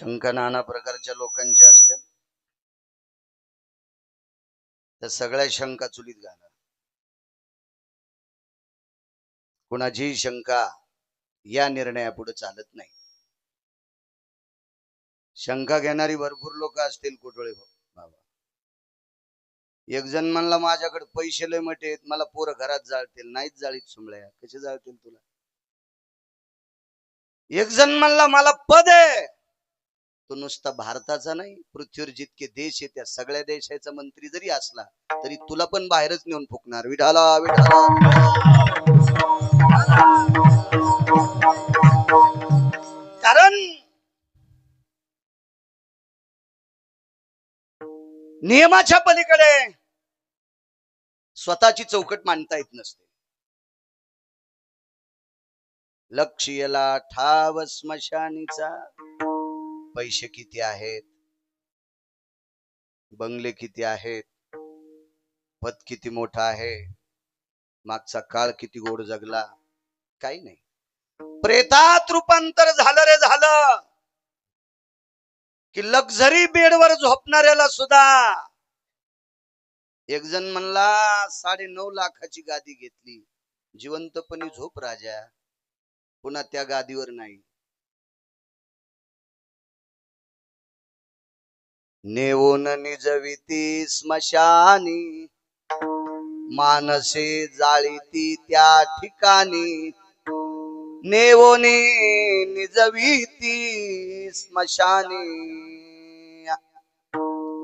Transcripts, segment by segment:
शंका नाना प्रकारच्या लोकांच्या असतात. तर सगळ्या शंका चुलीत घाला. कुणाची शंका या निर्णयापुढे चालत नाही. शंका घेणारी भरपूर लोक असतील कुटोळे बाबा. एक जण म्हणला माझ्याकडे पैसे लय मोठे आहेत, मला पोरं घरात जाळतील. नाहीच जाळीत सुमळ्या, कसे जाळतील तुला. एक जण म्हणला मला पद आहे, तो नुसता भारताचा नाही, पृथ्वीवर जितके देश आहेत त्या सगळ्या देशाचा मंत्री जरी असला तरी तुला पण बाहेरच नेऊन फुकणार. विठाला विठाला. कारण नियमाच्या पलीकडे स्वतःची चौकट मांडता येत नसते. लक्ष्यला ठाव स्मशानीचा. पैसे किती आहेत, बंगले किती आहेत, पद किती मोठा आहे, मागचा काळ किती गोड जगला, काही नाही. प्रेतात रूपांतर झालं रे झालं की लक्झरी बेडवर झोपणाऱ्याला सुद्धा. एक जण म्हणला 9.5 लाखाची गादी घेतली, जिवंतपणी झोप राजा, पुन्हा त्या गादीवर नाही. नेवोन निजविती स्मशानी, मानसे जाळीती त्या ठिकाणी. नेवोनी निजविती स्मशानी,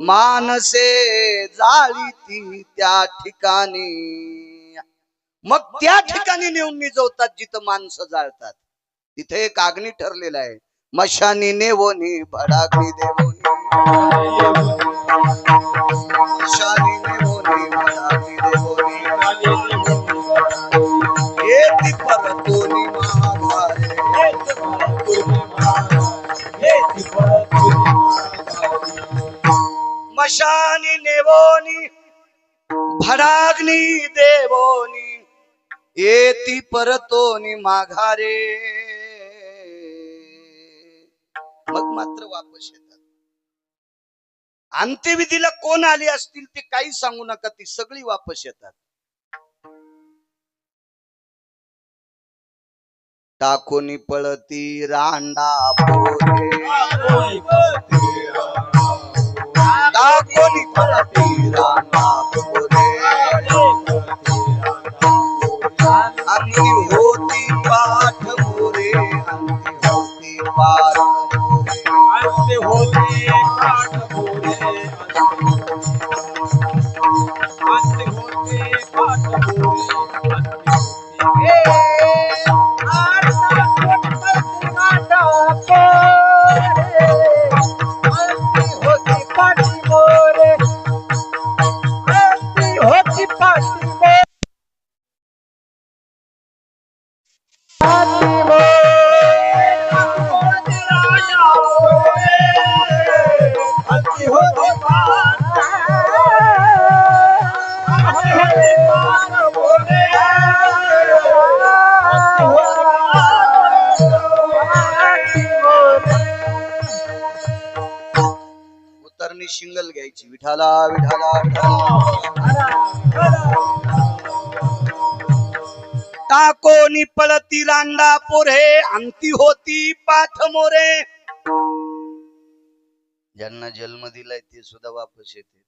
मानसे जाळीती त्या ठिकाणी. मग त्या ठिकाणी नेऊन निजवतात जिथं माणसं जाळतात. तिथे एक अग्नी ठरलेला आहे. मशानी नेवोनी भडाग्नी देवोनी, मशानी नेवोनी भडाग्नी देवोनी. येती परतोनी महाभारे, मशानी नेवोनी भडाग्नी देवोनी. येती परतोनी माघारे. मग मात्र वापस येतात. अंत्यविधीला कोण आली असतील ते काही सांगू नका, ती सगळी वापस येतात. टाकोनी पळती रांडा पोरे, टाकोनी पळती रांडा पोरे. अंती होती पाठ मोरे, अंती होती पाठ मोरे, अंती होती पाठ मोरे, अंती होती पाठ मोरे. उतरणी शिंगल घ्यायची. विठाला विठाला विठाला. टाकोनी पळती रांडा पोरे, अंती होती पाठ मोरे. ज्यांना जन्म दिलाय ते सुद्धा वापस येते.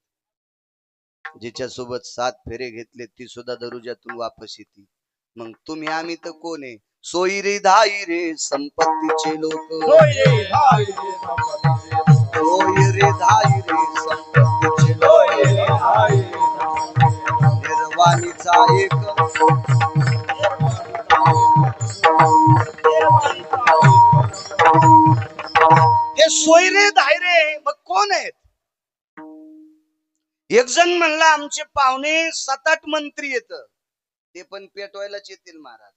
जिच्या सोबत 7 फेरे घेतले ती सुद्धा दरुजातून वापस येते. मग तुम्ही आम्ही तर कोण आहे. सोयी रे धाई रे संपत्तीचे लोक, सोयी रे धाई रे संपत्तीचे लोक. निर्वाणीचा एक हे सोयरे धायरे मग कोण आहेत. एक जण म्हणला आमचे पाहुणे 7-8 मंत्री येत, ते पण पेटवायलाच येतील महाराज.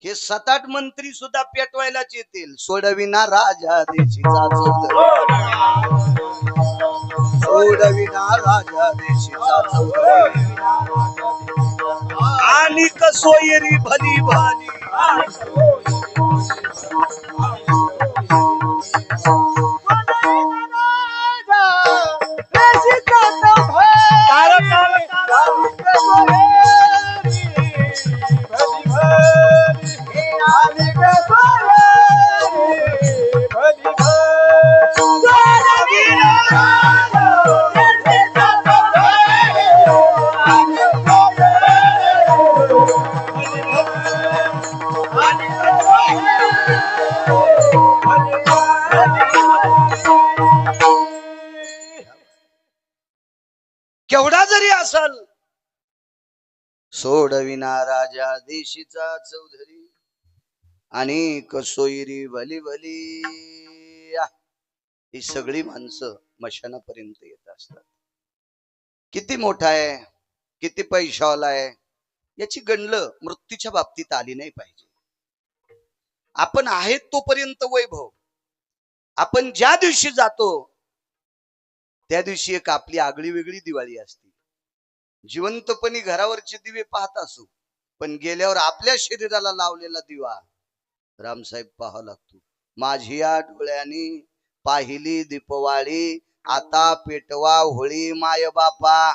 हे 7-8 मंत्री सुद्धा पेटवायलाच येतील. सोडविना राजा देशीचा चौधरी, सोडविना राजा देशीचा चौधरी. आणि कसोयरी भली भाली, केवढा जरी असल सोडविना राजा देशीचा चौधरी आणि कसोयरी भली भली ही सगळी माणसं मशानापर्यंत येत असतात. किती मोठा आहे, किती पैशावाला आहे याची गणलं मृत्यूच्या बाबतीत आली नाही पाहिजे. आपण आहेत तोपर्यंत वैभव, आपण ज्या दिवशी जातो त्या दिवशी एक आपली आगळी वेगळी दिवाळी असते. जिवंतपणी घरावरचे दिवे पाहत असू, पण गेल्यावर आपल्या शरीराला लावलेला दिवा रामसाहेब पाहावा लागतो. माझ्या डोळ्यांनी पाहिली दीपवाळी, आता पेटवा होळी माय बापा.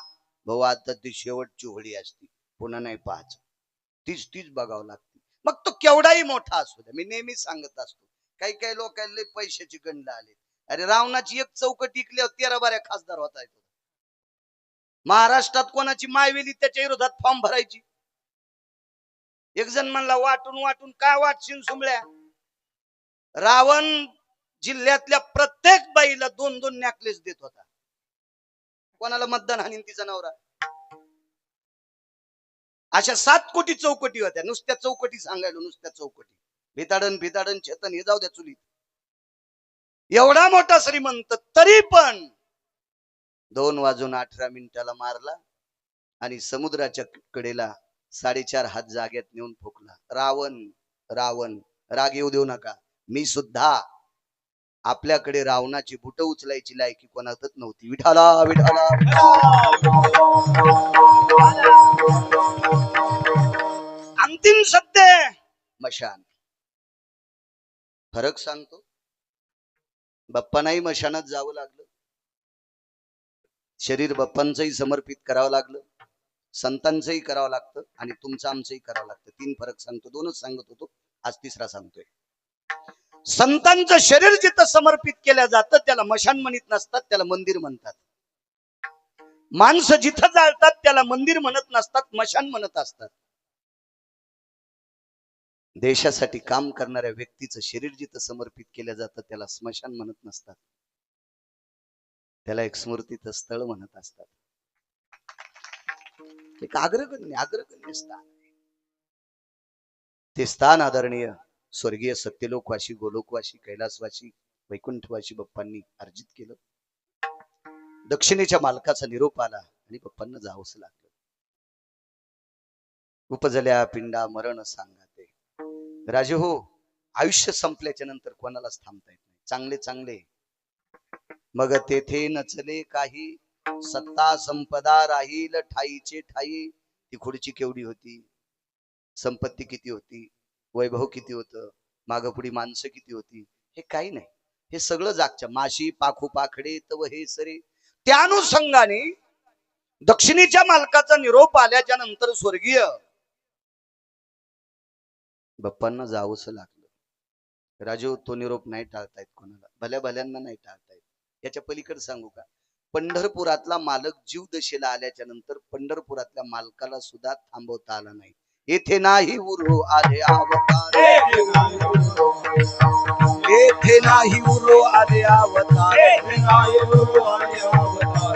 भाऊ आता ती शेवटची होळी असते, पुन्हा नाही पाहायचं, तीच तीच बघावं लागते. मग तो केवढाही मोठा असू द्या. मी नेहमी सांगत असतो, काही काही लोकांना पैशाची गंड आले. अरे रावणाची एक चौकट इकल्यावर 13-12 खासदार होता येतो. महाराष्ट्रात कोणाची मायवेली त्याच्या विरोधात फॉर्म भरायची. एक जण म्हणला वाटून वाटून काय वाटशील सुमळ्या. रावण जिल्ह्यातल्या प्रत्येक बाईला 2-2 नेकलेस देत होता. कोणाला मतदान हाणीन तिचा नवरा. अशा 7 कोटी चौकटी होत्या. नुसत्या चौकटी सांगायला, नुसत्या चौकटी. भिताडन चेतन हे जाऊ द्या चुलीत. एवढा मोठा श्रीमंत तरी पण 2:18 मारला आणि समुद्राच्या कडेला 4.5 हात जाग्यात नेऊन फुकला. रावण रावण राग येऊ देऊ नका. मी सुद्धा आपल्याकडे रावणाची बुट उचलायची लायकी कोणातच नव्हती. विठाला विठाला. अंतिम सत्य मशान. फरक सांगतो, बाप्पांनाही मशानात जावं लागलं, शरीर बाप्पांचंही समर्पित करावं लागलं, संतांचंही करावं लागतं आणि तुमचं आमचंही करावं लागतं. 3 फरक सांगतो, 2च सांगत होतो, आज 3रा सांगतोय. संतांचं शरीर जिथं समर्पित केलं जातं त्याला मशान म्हणत नसतात, त्याला मंदिर म्हणतात. माणसं जिथं जाळतात त्याला मंदिर म्हणत नसतात, मशान म्हणत असतात. देशासाठी काम करणाऱ्या व्यक्तीचं शरीर जिथं समर्पित केलं जातं त्याला स्मशान म्हणत नसतात, त्याला एक स्मृतीचं स्थळ म्हणत असतात. एक अग्रगण्य स्थान. ते स्थान आदरणीय स्वर्गीय सत्यलोकवासी, गोलोकवासी, कैलासवासी, वैकुंठवासी बाप्पांनी अर्जित केलं. दक्षिणेच्या मालकाचा निरोप आला आणि बाप्पांना जावंच लागलं. उपजल्या पिंडा मरण सांगा ते. राजे हो, आयुष्य संपल्याच्या नंतर कोणालाच थांबता येत नाही. चांगले चांगले मग तेथे नचले काही, सत्ता संपदा राहील ठाईचे ठाई. ती खुर्ची केवढी होती, संपत्ती किती होती, वैभव किती होतं, मागपुढी माणसं किती होती, हे काही नाही. हे सगळं जागच्या. माशी पाखू पाखडे तव हे सरे. त्या अनुषंगाने दक्षिणेच्या मालकाचा निरोप आल्याच्या नंतर स्वर्गीय बाप्पांना जावंच लागलं. राजू, तो निरोप नाही टाळतायत कोणाला, भल्या भल्यांना नाही टाळतायत. याच्या पलीकडे सांगू का, पंढरपुरातला मालक जीव दशेला आल्याच्या नंतर पंढरपुरातल्या मालकाला सुद्धा थांबवता आला नाही. येथे नाही उरो आले अवतार, येथे नाही उरो आले अवतार,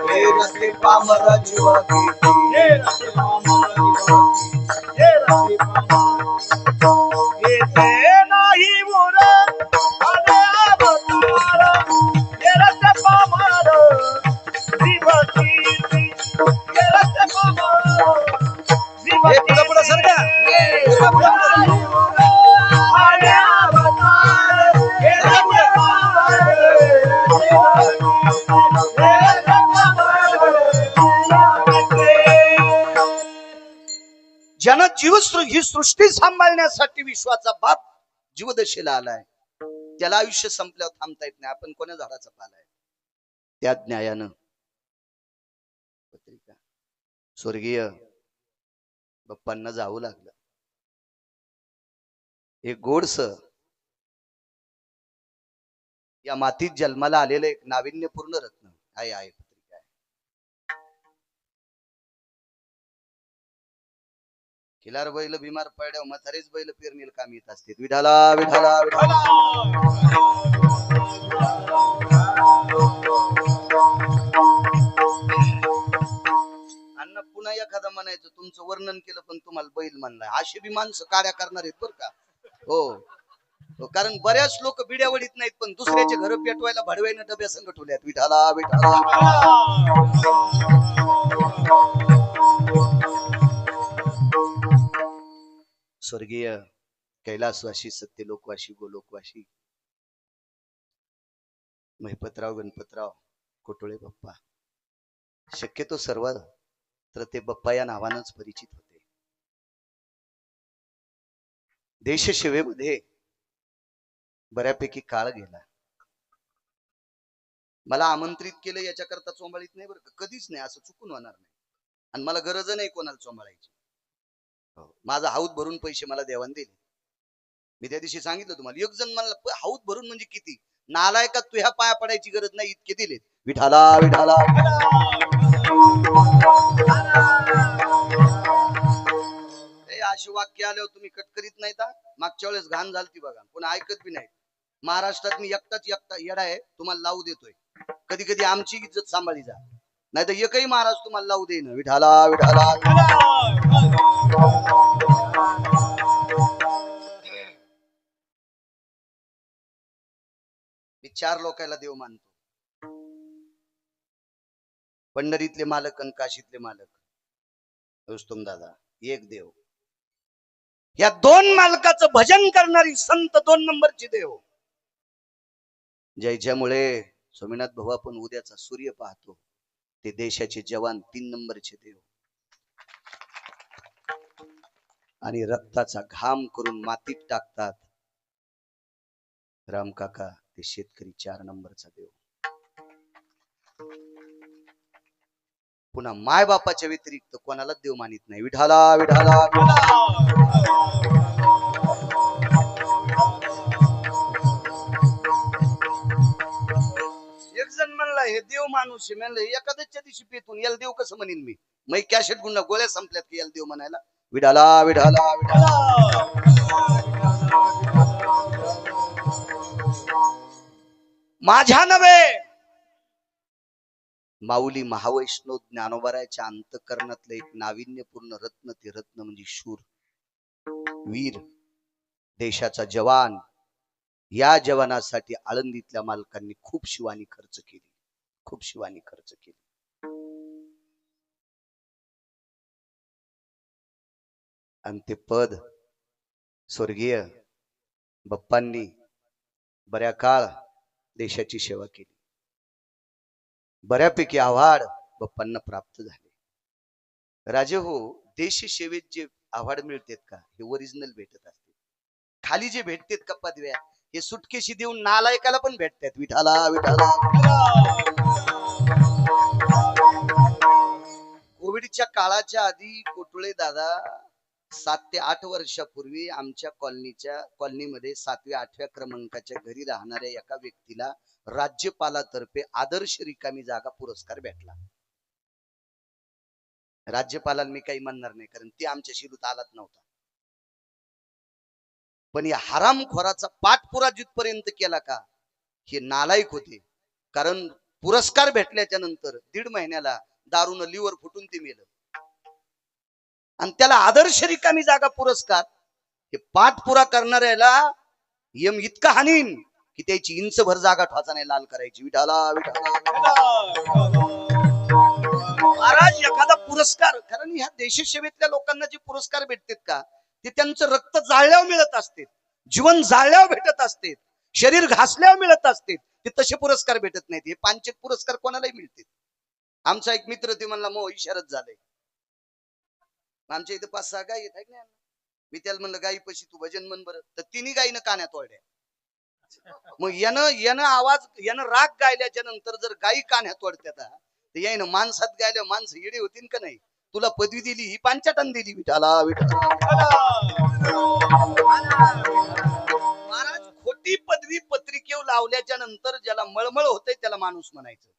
हे रस्ते पामर जीवाची, येथे नाही उरो आले अवतार, हे रस्ते पामर जीवाची, हे रस्ते पामर जीवाची. पुढे सरका. ज्यानं ही सृष्टी सांभाळण्यासाठी विश्वाचा बाप जीवदशेला आलाय, त्याला आयुष्य संपल्यावर थांबता येत नाही. आपण कोण्या झाडाचा पाला आहे. त्या न्यायानं पत्रिका स्वर्गीय बाप्पांना जावं लागलं. हे गोडस या मातीत जन्माला आलेलं एक नाविन्यपूर्ण रत्न आहे पत्रिका आहे. खिलार बैल बिमार पडल्यावर म्हातारेच बैल पेरणीला काम येत असते. विठाला विठाला विठाला. अन्न पुन्हा एखादा म्हणायचं तुमचं वर्णन केलं पण तुम्हाला बैल म्हणलाय. अशी बी माणसं कार्य करणार आहेत बरं का. हो, कारण बऱ्याच लोक बिड्यावडीत नाहीत पण दुसऱ्याचे घर पेटवायला भडवायला डब्या संघ ठेवल्यात. विठाला विठाला. स्वर्गीय कैलासवासी सत्यलोकवासी गोलोकवासी महिपतराव गणपतराव कोटोळे बाप्पा, शक्यतो सर्व तर ते बाप्पा या नावानंच परिचित होते. देशसेवेमध्ये बऱ्यापैकी काळ गेला. मला आमंत्रित केलं याच्याकरता चोंबाळीत नाही बरं का, कधीच नाही, असं चुकून होणार नाही. आणि मला गरज नाही कोणाला चोंबाळायची. माझा हाऊत भरून पैसे मला देवान दिले. मी त्या दिवशी सांगितलं तुम्हाला, एक जण मला हाऊत भरून म्हणजे किती नालायकात तू ह्या पाया पडायची गरज नाही इतके दिलेत. विठाला विठाला. अशी वाक्य आल्यावर तुम्ही कटकरीत नाही का. मागच्या वेळेस घाण झालती बघा, पुन्हा ऐकत बी नाही. महाराष्ट्रात मी एकटाच एकटा येडा आहे तुम्हाला लावू देतोय. कधी कधी आमची इज्जत सांभाळी जा, नाही तर एकही महाराज तुम्हाला लावू देईन. विठाला विठाला. मी 4 लोकांना देव मानतो. पंढरीतले मालक आणि काशीतले मालक रुस्तम दादा एक देव. या 2 मालकाचं भजन करणारी संत 2 नंबरची देव. ज्याच्यामुळे स्वामीनाथ भाऊ आपण उद्याचा सूर्य पाहतो ते देशाचे जवान 3 नंबरचे देव. आणि रक्ताचा घाम करून मातीत टाकतात राम काका ते शेतकरी 4 नंबरचा देव. पुन्हा माय बापाच्या व्यतिरिक्त कोणालाच देव मानित नाही. विठाला विठाला. एक जण म्हणला हे देव माणूस आहे. म्हणलं एखाद्याच्या दिवशी पेतून याला देव कसं म्हणेन मी. मै कॅशेट गुन्हा गोळ्या संपल्यात की याला देव म्हणायला. विठाला विठाला विठाला. माझ्या नव्हे माऊली महावैष्णव ज्ञानोबाराच्या अंतःकरणातलं एक नाविन्यपूर्ण रत्न, ते रत्न म्हणजे शूर वीर देशाचा जवान. या जवानासाठी आळंदीतल्या मालकांनी खूप शिवानी खर्च केली, खूप शिवानी खर्च केली. आणि ते पद स्वर्गीय बाप्पांनी बऱ्या काळ देशाची सेवा केली. बऱ्यापैकी आव्हाड बाप्पांना प्राप्त झाले. राजे हो, देश सेवेत जे आव्हाड मिळतात का हे ओरिजिनल भेटत असते. खाली जे भेटतात का पदव्या हे सुटकेशी देऊन नालायकाला पण भेटतात. विठाला विठाला. कोविडच्या काळाच्या आधी कोटुळे दादा 7 ते 8 वर्षापूर्वी आमच्या कॉलनीमध्ये 7व्या 8व्या क्रमांकाच्या घरी राहणाऱ्या एका व्यक्तीला राज्यपालातर्फे आदर्श रिकामी जागा पुरस्कार भेटला. राज्यपालांना मी काही म्हणणार नाही कारण ते आमच्या शिरूत आलाच नव्हता. पण या हरामखोराचा पाठपुरा जिथपर्यंत केला का हे नालायक होते. कारण पुरस्कार भेटल्याच्या नंतर 1.5 महिन्याला दारूनं लिव्हर फुटून ते मेलं. आणि त्याला आदर्श रिकामी जागा पुरस्कार. हे पाठपुरा करणाऱ्याला यम इतका हानीन की त्याची इंचभर जागा ठोचाने लाल करायची. विठाला विठाला. महाराज एखादा पुरस्कार, कारण ह्या देशसेवेतल्या लोकांना जे पुरस्कार भेटतात का ते त्यांचं रक्त जाळल्यावर मिळत असते, जीवन जाळल्यावर भेटत असते, शरीर घासल्यावर मिळत असते. ते तसे पुरस्कार भेटत नाहीत. हे पांचट पुरस्कार कोणालाही मिळते. आमचा एक मित्र ते म्हणला मो इशारत झाले. आमच्या इथे 5-6 गायी आहेत ना. मी त्याला म्हणलं गायी पशी तू भजन म्हण बरं. तर 3 गायीनं कान्यात ओढल्या. मग यानं आवाज यानं राग गायल्याच्या नंतर जर गायी कान्यात ओढत्यात तर यानं माणसात गायल्या माणसं येडे होतील का नाही. तुला पदवी दिली ही पांचटान दिली. विठाला विठाला. महाराज खोटी पदवी पत्रिकेवर लावल्याच्या नंतर ज्याला मळमळ होते त्याला माणूस म्हणायचं,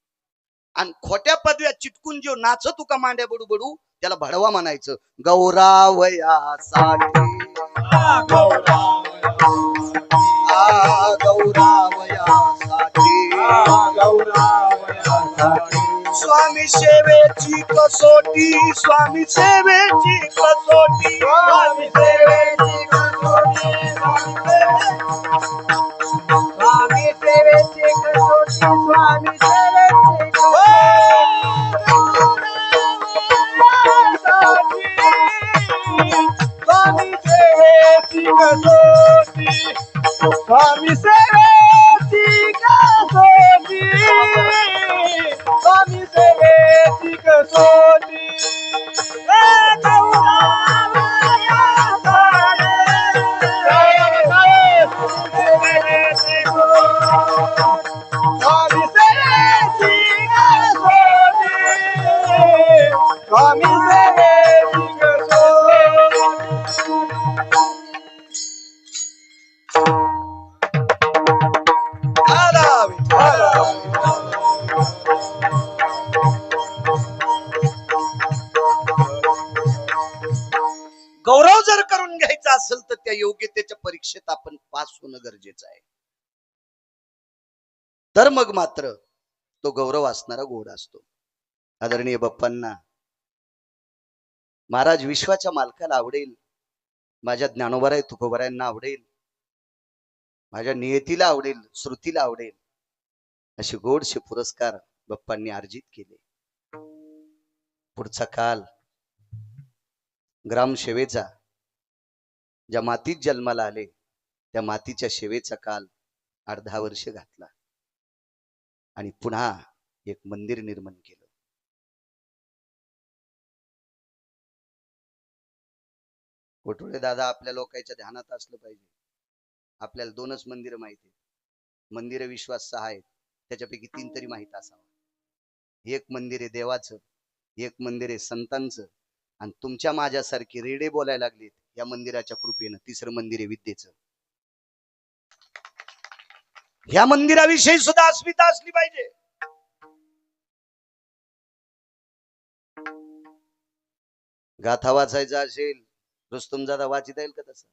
आणि खोट्या पदव्या चिटकून जो नाच तुका मांड्या बडू बडू त्याला भडवा म्हणायचं. गौरावयासाठी स्वामी सेवेची कसोटी, स्वामी सेवेची कसोटी, स्वामी सेवेची कसोटी, स्वामी सेवेची कसोटी, स्वामी सेवेची स्वामी सेवेची कसोटी, स्वामी सेवेची कसोटी, स्वामी सेवेची कसोटी, स्वामी सेवेची गौरव जर करून घ्यायचा असेल तर त्या योग्यतेच्या परीक्षेत आपण पास होणं गरजेचं आहे. तर मग मात्र तो गौरव असणारा गोड असतो. आदरणीय बाप्पांना, महाराज विश्वाच्या मालकाला आवडेल, माझ्या ज्ञानोबराय तुकोबरायांना आवडेल, माझ्या नियतीला आवडेल, श्रुतीला आवडेल, असे गोडसे पुरस्कार बाप्पांनी अर्जित केले. पुढचा काल ग्रामसेवेचा, ज्या मातीत जन्माला आले त्या मातीच्या सेवेचा काल 8-10 वर्ष घातला आणि पुन्हा एक मंदिर निर्माण केलं. कोटुळे दादा, आपल्या लोकांच्या ध्यानात असलं पाहिजे. आपल्याला 2च मंदिर माहिती आहेत. मंदिर विश्वास 6 आहेत, त्याच्यापैकी 3 तरी माहित असावं. एक मंदिर आहे देवाचं, एक मंदिर आहे संतांचं, आणि तुमच्या माझ्यासारखी रेडे बोलायला लागलीत या मंदिराच्या कृपेनं 3रं मंदिर आहे विद्येचं. ह्या मंदिराविषयी सुद्धा अस्मिता असली पाहिजे. गाथा वाचायचा असेल, रुस्तुम दादा वाचिता येईल का? तसं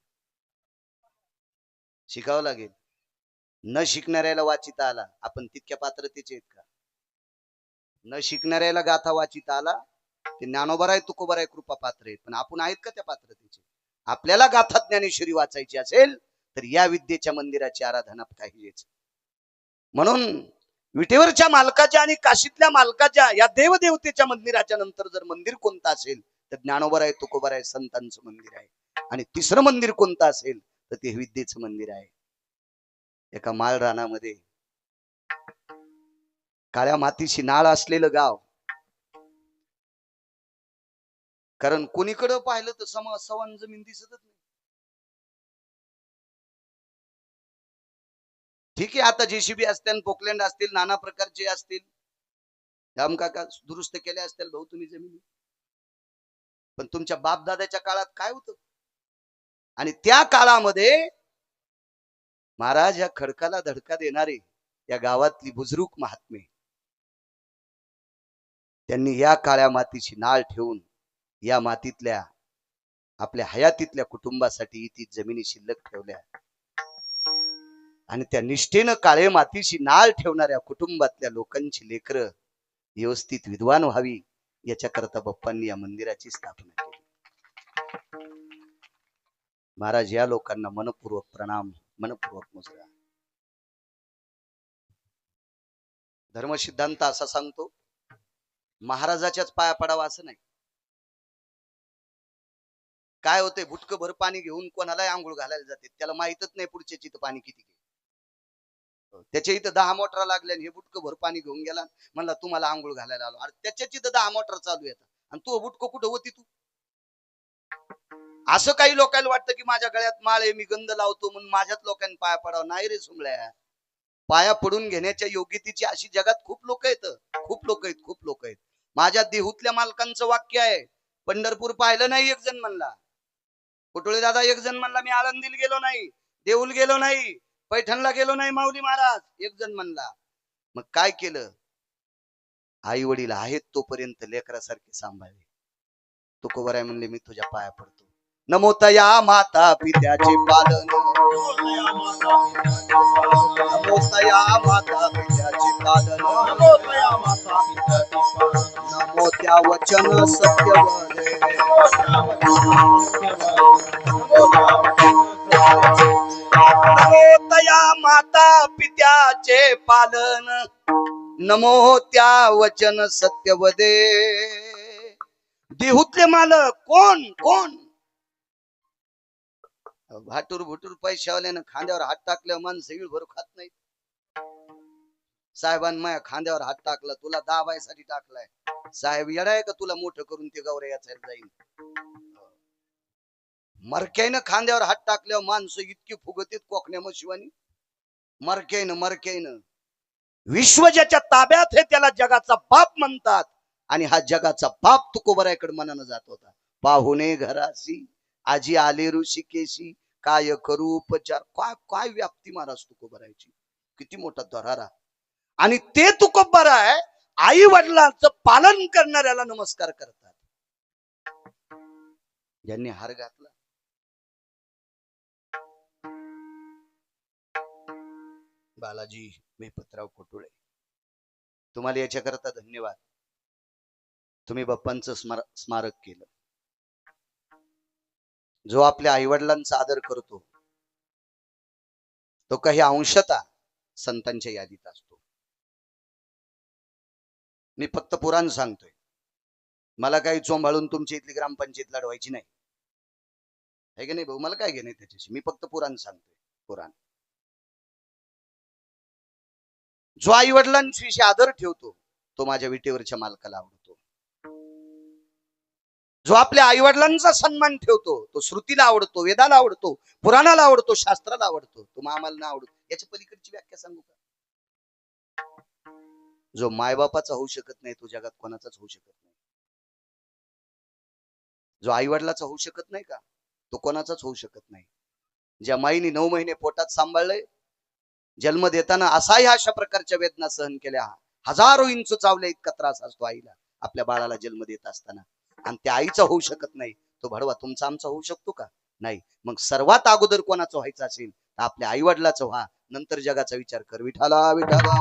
शिकावं लागेल. न शिकणाऱ्याला वाचिता आला, आपण तितक्या पात्रतेचे आहेत का? न शिकणाऱ्याला गाथा वाचिता आला, ते ज्ञानोबराय तुकोबराय कृपा पात्र आहेत, पण आपण आहेत का त्या पात्रतेचे? आपल्याला गाथा ज्ञानेश्वरी वाचायची असेल तर या विद्येच्या मंदिराची आराधना पाहिजेच. म्हणून विटेवरच्या मालकाच्या आणि काशीतल्या मालकाच्या या देवदेवतेच्या मंदिराच्या नंतर जर मंदिर कोणतं असेल तर ज्ञानोबराय तुकोबराय संतांचं मंदिर आहे, आणि 3रं मंदिर कोणतं असेल तर ते विद्येचं मंदिर आहे. एका माळ रानामध्ये काळ्या मातीशी नाळ असलेलं गाव, कारण कोणीकडे पाहिलं तर सवन जमीन दिसतच नाही. ठीक आहे, आता जेसीबी असतील, पोकलँड असतील, नाना प्रकारचे असतील, राम काका दुरुस्त केले असतील भाऊ तुम्ही जमिनी, पण तुमच्या बापदादाच्या काळात काय होतं? आणि त्या काळामध्ये महाराज या खडकाला धडका देणारे या गावातली बुजुर्ग महात्मे, त्यांनी या काळ्या मातीची नाळ ठेवून या मातीतल्या आपल्या हयातीतल्या कुटुंबासाठी इथे जमिनी शिल्लक ठेवल्या, आणि त्या निष्ठेनं काळे मातीशी नाळ ठेवणाऱ्या कुटुंबातल्या लोकांची लेकरं व्यवस्थित विद्वान व्हावी याच्याकरता बाप्पांनी या मंदिराची स्थापना केली. महाराज या लोकांना मनपूर्वक प्रणाम, मनपूर्वक मुजरा. धर्मसिद्धांत असा सांगतो, महाराजाच्याच पाया पडावा असं नाही. काय होते, बुटकं भर पाणी घेऊन कोणालाही आंघोळ घालायला जाते, त्याला माहितच नाही पुढच्या चित पाणी किती. त्याच्या इथं 10 मोटरा लागल्या, हे बुटकं भर पाणी घेऊन गेला, म्हणला तुम्हाला आंघोळ घालायला आलो. अरे त्याच्या इथं 10 मोटर चालू येतात आणि तू बुटकं कुठं होती तू? असं काही लोकांना वाटतं की माझ्या गळ्यात माळ आहे, मी गंध लावतो म्हणून माझ्याच लोकांनी पाया पडावं. नाही रे सुमळ्या, पाया पडून घेण्याच्या योग्यतेची अशी जगात खूप लोक आहेत, खूप लोक आहेत, खूप लोक आहेत. माझ्या देहूतल्या मालकांचं वाक्य आहे, पंढरपूर पाहिलं नाही एक जण म्हणला, कुटुळे दादा एक जण म्हणला मी आळंदीला गेलो नाही, देऊल गेलो नाही, पैठणला गेलो नाही माऊली महाराज, एक जण म्हणला. मग काय केलं? आई वडील आहेत तोपर्यंत लेकरासारखे सांभाळले. तुकोबराय म्हणले मी तुझ्या पाया पडतो. नमो तया माता पित्याचे पालन, नमो तया माता पित्याचे पालन, नमो त्या वचन सत्यवदे, नमो तया माता पित्याचे पालन, नमो त्या वचन सत्यवदे. देहूतले मालक कोण कोण? भाटूर भुटूर पैशावाल्यानं खांद्यावर हात टाकल्या माणसं इळ भरू खात नाही. साहेबांनी माझ्या खांद्यावर हात टाकला, तुला दाबायसाठी टाकलाय. साहेब येडाय का तुला मोठं करून ते गौऱ्या याचायला जाईल? मरक्यानं खांद्यावर हात टाकल्यावर माणसं इतकी फुगतीत कोकण्या मशिवानी. मरक्यानं विश्व ज्याच्या ताब्यात आहे त्याला जगाचा बाप म्हणतात. आणि हा जगाचा बाप तुकोबरायकडे मनानं जात होता. पाहुणे घरासी आजी आले ऋषिकेशी, काय करू उपचार. काय काय व्याप्ती महाराज तुकोबरायची, किती मोठा दरारा. आणि ते तुकोबराय आई वडिलांचं पालन करणाऱ्याला नमस्कार करतात. ज्यांनी हार घातला, बालाजी मेपतराव कुटुळे, तुम्हाला याच्याकरता धन्यवाद. तुम्ही बाप्पांचं स्मारक केलं. जो आपल्या आईवडिलांचा आदर करतो तो काही अंशतः संतांच्या यादीत असतो. मी फक्त पुराण सांगतोय, मला काही चोंबाळून तुमच्या इथली ग्रामपंचायत लढवायची नाही, है की नाही भाऊ? मला काय घेणे त्याच्याशी, मी फक्त पुराण सांगतोय. पुराण जो आई वडिलांविषयी आदर ठेवतो तो माझ्या विटेवरच्या मालकाला आवडतो. जो आपल्या आई वडिलांचा सन्मान ठेवतो तो श्रुतीला आवडतो, वेदाला आवडतो, पुराणाला आवडतो, शास्त्राला आवडतो. तो आम्हाला ना आवडतो. याच्या पलीकडची व्याख्या सांगू का? जो मायबापाचा होऊ शकत नाही तो जगात कोणाचाच होऊ शकत नाही. जो आई वडिलाचा होऊ शकत नाही का तो कोणाचाच होऊ शकत नाही. ज्या माईने 9 महिने पोटात सांभाळलंय, जन्म देताना असाही अशा प्रकारच्या वेदना सहन केल्या, हजारो इंच चावल्या इतका त्रास असतो आईला आपल्या बाळाला जन्म देत असताना. आणि त्या आईचा होऊ शकत नाही तो भडवा तुमचा आमचा होऊ शकतो का? नाही. मग सर्वात अगोदर कोणाचं व्हायचं असेल तर आपल्या आई वडिलाचं व्हा, नंतर जगाचा विचार कर. विठाला विठाला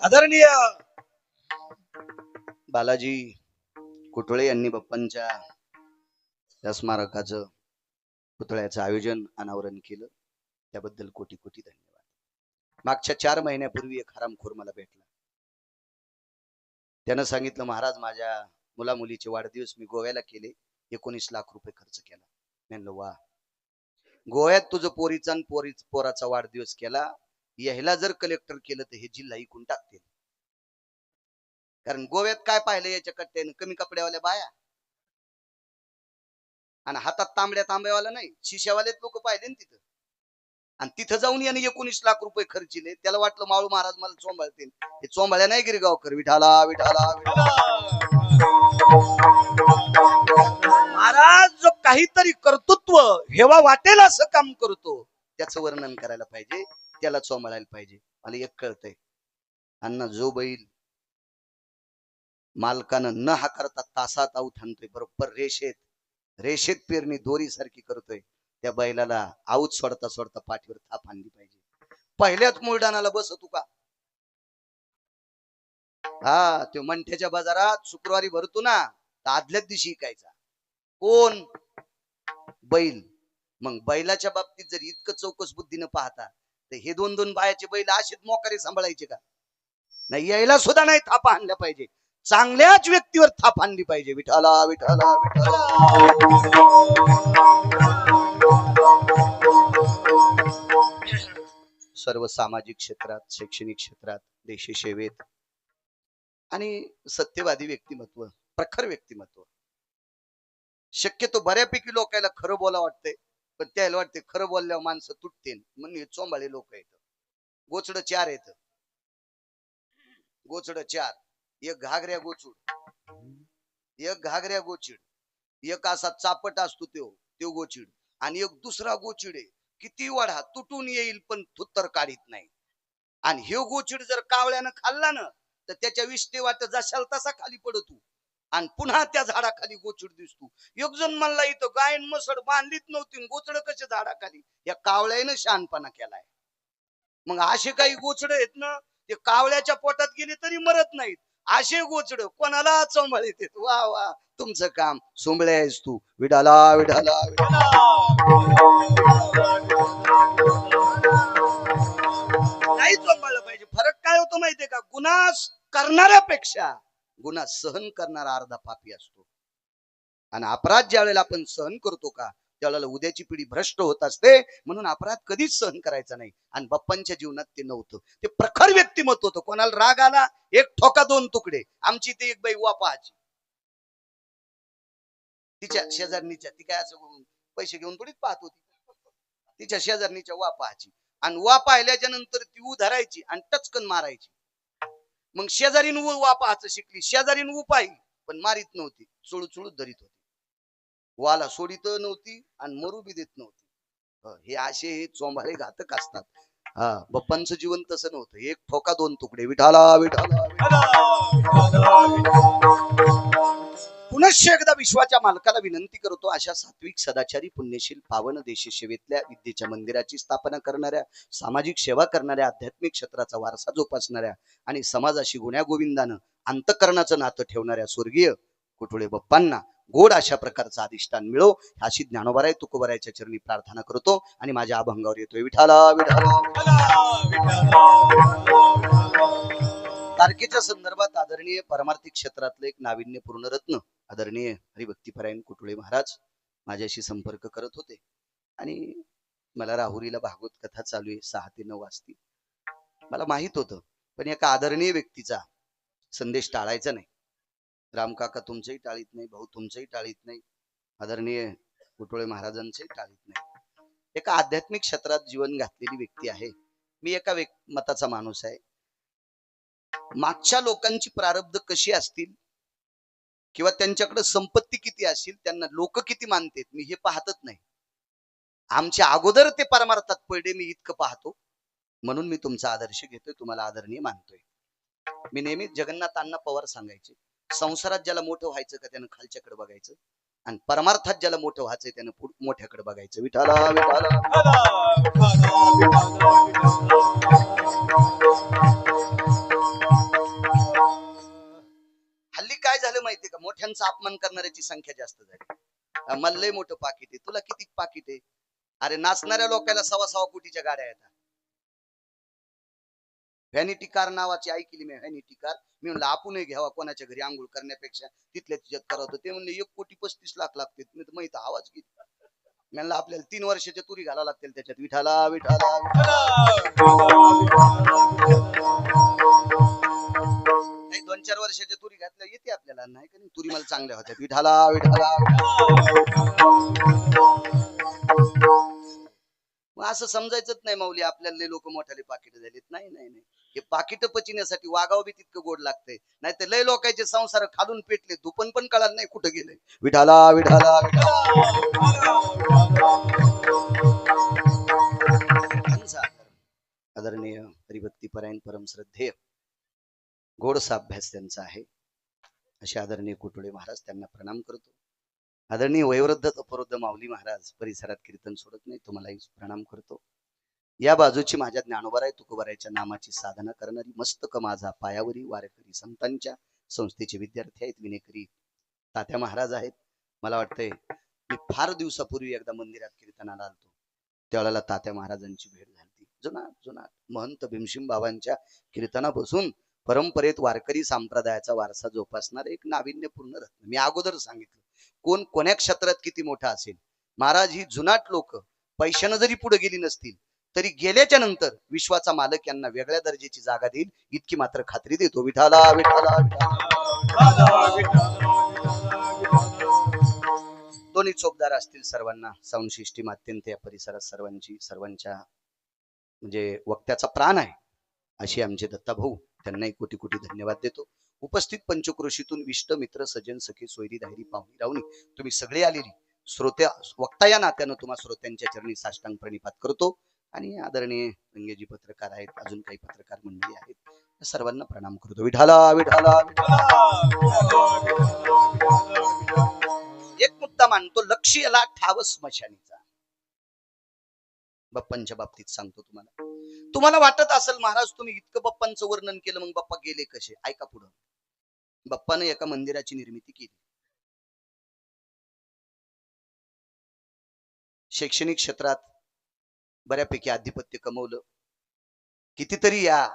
आदरणीय बालाजी कुटुळे यांनी बाप्पांच्या त्या स्मारकाचं पुतळ्याचं आयोजन अनावरण केलं, त्याबद्दल कोटी कोटी धन्यवाद. मागच्या 4 महिन्यापूर्वी एक हरामखोर मला भेटला. त्यानं सांगितलं, महाराज माझ्या मुला मुलीचे वाढदिवस मी गोव्याला केले, 19 लाख रुपये खर्च केला. म्हणलं वा, गोव्यात तुझं पोरीचा आणि पोराचा वाढदिवस केला, ह्याला जर कलेक्टर केलं तर हे जिल्हा इकून टाकतील. कारण गोव्यात काय पाहिलं याच्या कट्ट्यानं? कमी कपड्यावाल्या बाया आणि हातात तांब्यावाला नाही, शिशावालेच लोक पाहिले ना तिथं. आणि तिथं जाऊन याने 19 लाख रुपये खर्चिले. त्याला वाटलं माळू महाराज मला चोंबाळतील. हे चोंबाळ्या नाही गिरगावकर. विठाला विठाला महाराज जो काहीतरी कर्तृत्व हेवा वाटेल असं काम करतो त्याचं वर्णन करायला पाहिजे, त्याला चोंबाळायला पाहिजे. मला एक कळतंय, अण्णा जो बैल मालकानं न हाकारता तासात आऊत आणतोय, बरोबर रेषेत पेरणी दोरी सारखी करतोय, त्या बैलाला आऊत सोडता सोडता पाठीवर थाप आणली पाहिजे. पहिल्याच मुळडानाला बसतो का? हा, तो मंठ्याच्या बाजारात शुक्रवारी भरतो ना, तर आदल्याच दिवशी इकायचा. कोण? बैल. मग बैलाच्या बाबतीत जर इतकं चौकस बुद्धीनं पाहता तर हे 2-2 बायाचे बैल असेच मोकारे सांभाळायचे का? नाही, यायला सुद्धा नाही थापा आणल्या पाहिजे. चांगल्याच व्यक्तीवर थाप आणली पाहिजे. विठाला विठाला विठाला. सर्व सामाजिक क्षेत्रात, शैक्षणिक क्षेत्रात, देशी सेवेत आणि सत्यवादी व्यक्तिमत्व, प्रखर व्यक्तिमत्व. शक्यतो बऱ्यापैकी लोकांना खरं बोला वाटतंय, पण त्याला वाटते खरं बोलल्यावर माणसं तुटतील म्हणून हे चोंबाळे लोक आहेत. गोचड 4 आहेत, गोचड 4. एक घागऱ्या गोचूड, एक घागऱ्या गोचिड, एक असा चापट असतो तो गोचिड, आणि एक दुसरा गोचिड आहे किती वाढा तुटून येईल पण थुत्तर काढीत नाही. आणि हे गोचिड जर कावळ्यानं खाल्ला ना तर त्याच्या विष्टे वाट जशाल तसा खाली पडतो आणि पुन्हा त्या झाडाखाली गोचिड दिसतो. एक जण म्हणला इथं गायन मसड बांधलीच नव्हती, गोचड कसे झाडाखाली, या कावळ्यानं शहाणपणा केलाय. मग असे काही गोचड आहेत ना ते कावळ्याच्या पोटात गेले तरी मरत नाहीत. असे गोचड कोणाला चोंबाळीत येत. वा वा, तुमचं काम सोंबळे आहेस तू. विठाला विठाला नाही चोंबाळलं पाहिजे. फरक काय होतो माहितीये का, गुन्हा करणाऱ्यापेक्षा गुन्हा सहन करणारा अर्धा पापी असतो. आणि अपराध ज्या वेळेला आपण सहन करतो का त्यावेळेला उद्याची पिढी भ्रष्ट होत असते. म्हणून अपराध कधीच सहन करायचा नाही. आणि बाप्पांच्या जीवनात ते नव्हतं. ते प्रखर व्यक्तिमत्व होतं. कोणाला राग आला एक ठोका दोन तुकडे. आमची ती एक बाई वापाची, तिच्या शेजारणीच्या, ती काय असं पैसे घेऊन थोडीच पाहत होती, तिच्या शेजारणीच्या वापाची. आणि वा पाहिल्याच्या नंतर ती ऊ धरायची आणि टचकन मारायची. मग शेजारीन वा पाहायचं शिकली, शेजारीन ऊ पाहिली पण मारित नव्हती, चुळू चुळूच धरीत होती. वाला सोडित नव्हती आणि मरू बी देत नव्हती. हे असे हे चोंबाळे घातक असतात. हा, बाप्पांचं जीवन तसं नव्हतं. एक ठोका दोन तुकडे. विठाला विठाला पुनश्च एकदा विश्वाच्या मालकाला विनंती करतो, अशा सात्विक सदाचारी पुण्यशील पावन देशसेवेतल्या विद्येच्या मंदिराची स्थापना करणाऱ्या, सामाजिक सेवा करणाऱ्या, आध्यात्मिक क्षेत्राचा वारसा जोपासणाऱ्या आणि समाजाशी गुण्यागोविंदानं अंतःकरणाचं नातं ठेवणाऱ्या स्वर्गीय कुटुळे बाप्पांना गोड अशा प्रकारचं अधिष्ठान मिळो अशी ज्ञानोबाराय तुकोबारायच्या चरणी प्रार्थना करतो आणि माझ्या अभंगावर येतोय. विठाला विठाला. तारखेच्या संदर्भात आदरणीय परमार्थिक क्षेत्रातलं एक नाविन्यपूर्ण रत्न आदरणीय हरिभक्तीपरायण कुटुळे महाराज माझ्याशी संपर्क करत होते. आणि मला राहुरीला भागवत कथा चालू आहे 6 ते 9 वाजता. मला माहित होतं पण एका आदरणीय व्यक्तीचा संदेश टाळायचा नाही. रामकाका तुमचंही टाळीत नाही, भाऊ तुमचंही टाळीत नाही, आदरणीय कुटुळे महाराजांचंही टाळीत नाही. एका आध्यात्मिक क्षेत्रात जीवन घातलेली व्यक्ती आहे. मी एका मताचा माणूस आहे. मागच्या लोकांची प्रारब्ध कशी असतील किंवा त्यांच्याकडे संपत्ती किती असेल, त्यांना लोक किती मानतात, मी हे पाहतच नाही. आमच्या अगोदर ते परमार्थात पडले मी इतकं पाहतो. म्हणून मी तुमचा आदर्श घेतोय, तुम्हाला आदरणीय मानतोय. मी नेहमी जगन्नाथ अण्णा पवार सांगायचे, संसारात ज्याला मोठं व्हायचं का त्यानं खालच्याकडे बघायचं आणि परमार्थात ज्याला मोठं व्हायचंय त्यानं मोठ्याकडे बघायचं. विठाला विठाला. हल्ली काय झालं माहितीये का, मोठ्यांचा अपमान करणाऱ्याची संख्या जास्त झाली. मला लय मोठं पाकिट आहे, तुला किती पाकिट आहे? अरे नाचणाऱ्या लोकांना 1.25 कोटीच्या गाड्या येतात. व्हॅनिटी कार नावाची ऐकली मी, व्हॅनिटी कार. मी म्हणलं आपणही घ्यावा, कोणाच्या घरी आंघोळ करण्यापेक्षा तिथल्या तिच्यात करावं. ते म्हणले 1,35,00,000 लागते. मी तर माहित आवाज किती. म्हणलं आपल्याला 3 वर्षाच्या तुरी घालावं लागतील त्याच्यात. विठाला विठाला. नाही 2-4 वर्षाच्या तुरी घातल्या येते आपल्याला, नाही का नाही? तुरी मला चांगल्या होत्या. विठाला विठाला. असं समजायचंच नाही माऊली आपल्याला लोक मोठाले पाकिट झालेत. नाही नाही नाही, हे पाकिट पचिण्यासाठी वागावं बी तितकं गोड लागतंय. नाही तर लय लोकांचे संसार खालून पेटले, दुपण पण कळालं नाही कुठं गेले. विठाला विठाला. आदरणीय हरिभक्तीपरायण परमश्रद्धेय गोडसा अभ्यास त्यांचा आहे असे आदरणीय कुटुळे महाराज, त्यांना प्रणाम करतो. आदरणीय वयोवृद्ध तपोवृद्ध माऊली महाराज परिसरात कीर्तन सोडत नाही, तुम्हालाही प्रणाम करतो. या बाजूची माझ्या ज्ञानोबाराय तुकोबारायच्या नामाची साधना करणारी मस्तक माझा पायावरी वारकरी संतांच्या संस्थेचे विद्यार्थी आहेत, विनेकरी तात्या महाराज आहेत. मला वाटतंय मी फार दिवसापूर्वी एकदा मंदिरात कीर्तनाला आलतो, त्यावेळेला तात्या महाराजांची भेट झाली. जुनाट महंत भीमसिंग बाबांच्या कीर्तनापासून परंपरेत वारकरी संप्रदायाचा वारसा जोपासणार एक नाविन्यपूर्ण रत्न. मी अगोदर सांगितलं कोण कोण्या क्षेत्रात किती मोठा असेल, महाराज ही जुनाट लोक पैशानं जरी पुढे गेली नसतील तरी गेल्याच्या नंतर विश्वाचा मालक यांना वेगळ्या दर्जाची जागा देईल इतकी मात्र खात्री देतो. विठाला विठाला. दोन्ही चोपदार असतील सर्वांना, साऊंड सिस्टीम अत्यंत या परिसरात सर्वांच्या म्हणजे वक्त्याचा प्राण आहे अशी आमचे दत्ता भाऊ, त्यांनाही कोटी कोटी धन्यवाद देतो. उपस्थित पंचक्रोशीतून विष्ट मित्र सज्जन सखे सोयरी धायरी पाहुणी राहुणी तुम्ही सगळे आलेली श्रोत्या वक्ता या नात्यानं तुम्हा श्रोत्यांच्या चरणी साष्टांग प्रणिपात करतो आणि आदरणीय रंगेजी पत्रकार आहेत, अजून काही पत्रकार मंडळी आहेत, सर्वांना प्रणाम करतो. विठाला विठाला एक मुद्दा मानतो, लक्ष याला ठाव स्मशानीचा. बाप्पांच्या बाबतीत सांगतो तुम्हाला वाटत असेल महाराज तुम्ही इतकं बाप्पांचं वर्णन केलं, मग बाप्पा गेले कसे? ऐका पुढं. बाप्पाने एका मंदिराची निर्मिती केली. शैक्षणिक क्षेत्रात बऱ्यापैकी आधिपत्य कमवलं. कितीतरी या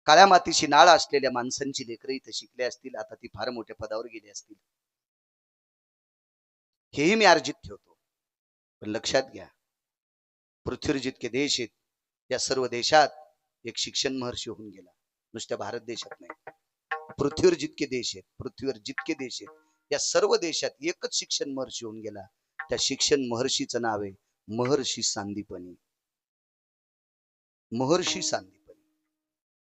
काळ्या मातीशी नाळ असलेल्या माणसांची लेकरं इथं शिकले असतील, आता ती फार मोठ्या पदावर गेली असतील, हेही मी अर्जित ठेवतो. पण लक्षात घ्या, पृथ्वीवर जितके देश आहेत या सर्व देशात एक शिक्षण महर्षी होऊन गेला. नुसत्या भारत देशात नाही, पृथ्वीवर जितके देश आहेत या सर्व देशात एकच शिक्षण महर्षी होऊन गेला. त्या शिक्षण महर्षीचं नाव आहे महर्षी सांदीपनी. महर्षी सांदीपनी.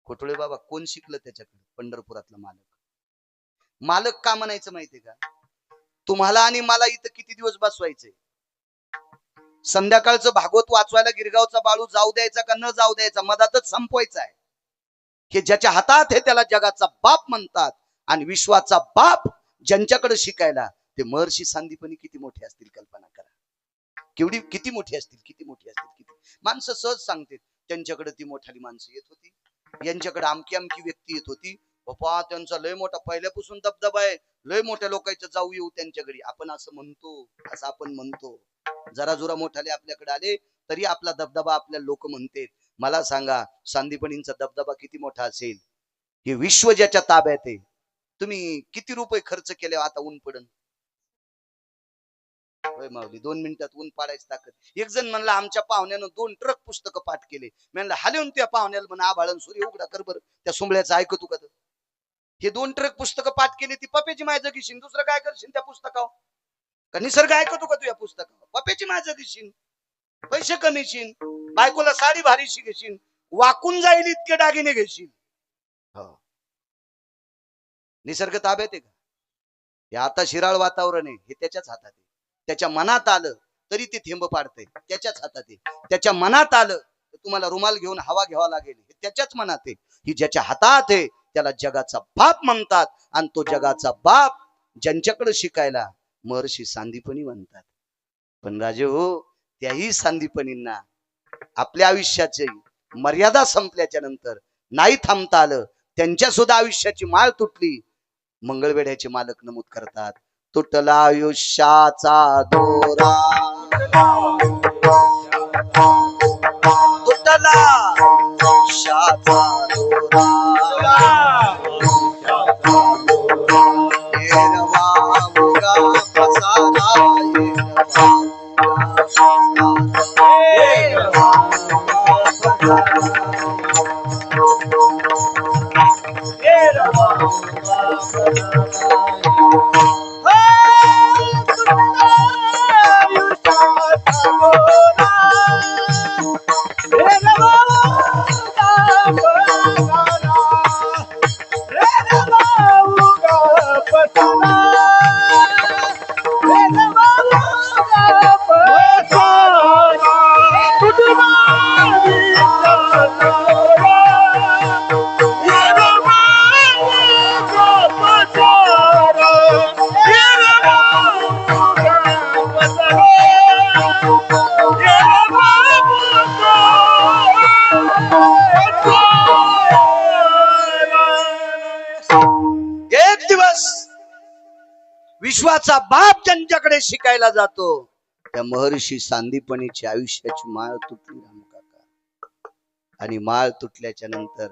कोटुळे बाबा कोण शिकलं त्याच्याकडे? पंढरपुरातला मालक का म्हणायचं माहितीये का? तुम्हाला आणि मला इथं किती दिवस बसवायचंय? संध्याकाळचं भागवत वाचवायला गिरगावचा बाळू जाऊ द्यायचा का न जाऊ द्यायचा? मधातच संपवायचा आहे. हे ज्याच्या हातात हे त्याला जगाचा बाप म्हणतात. आणि विश्वाचा बाप ज्यांच्याकडे शिकायला ते महर्षी सांदीपनी किती मोठे असतील कल्पना करा. किती मोठी असतील. माणसं सहज सांगते त्यांच्याकडे ती मोठाली माणसं येत होती, यांच्याकडे आमकी व्यक्ती येत होती. बाप्पा त्यांचा लय मोठा पहिल्यापासून दबदबा आहे, लय मोठ्या लोकांचं जाऊ येऊ त्यांच्याकडे. आपण असं म्हणतो जरा जोरा मोठाले आपल्याकडे आले तरी आपला दबदबा आपल्या लोक म्हणते. मला सांगा सांदीपनींचा दबदबा किती मोठा असेल? हे विश्व ज्याच्या ताब्यात आहे. तुम्ही किती रुपये खर्च केले? आता ऊन पडन माऊली 2 मिनिटात ऊन पाडायची ताकद. एक जण म्हणला आमच्या पाहुण्यानं 2 ट्रक पुस्तकं पाठ केले. म्हणलं हालेऊन त्या पाहुण्याला म्हणा आभाळन सूर्य उघडा कर बरं, त्या सुंबळ्याचं ऐकतो का? हे 2 ट्रक पुस्तकं पाठ केली, ती पप्याची माय जगीशीन, दुसरं काय करशील त्या पुस्तकावर? का निसर्ग ऐकतो का तुझ्या पुस्तकावर? पप्याची माय जगीशीन, पैसे कमीशीन, बायकोला साडी भारीशी घेशील, वाकून जाईल इतके दागिने घेशील. निसर्ग ताब्यात आहे का? हे आता शिराळ वातावरण आहे, हे त्याच्याच हातात आहे. त्याच्या मनात आलं तरी ते थेंब पाडतंय, त्याच्याच हातात आहे. त्याच्या मनात आलं तर तुम्हाला रुमाल घेऊन हवा घ्यावा लागेल, हे त्याच्याच मनात आहे. ही ज्याच्या हातात आहे त्याला जगाचा बाप म्हणतात. आणि तो जगाचा बाप ज्यांच्याकडे शिकायला महर्षी सांदीपनी म्हणतात. पण राजे हो, त्याही सांदीपनींना आपल्या आयुष्याची मर्यादा संपल्याच्या नंतर नाही थांबता आलं. त्यांच्या सुद्धा आयुष्याची माळ तुटली. मंगळवेढ्याचे मालक नमूद करतात, तुटला आयुष्याचा दोरा, तुटला आयुष्याचा दोरा, एरवा मुगा पसारा, विश्वाचा बाप ज्यांच्याकडे शिकायला जातो त्या महर्षी सांदीपनीची आयुष्याची माळ तुटली राम काका. आणि माळ तुटल्याच्या नंतर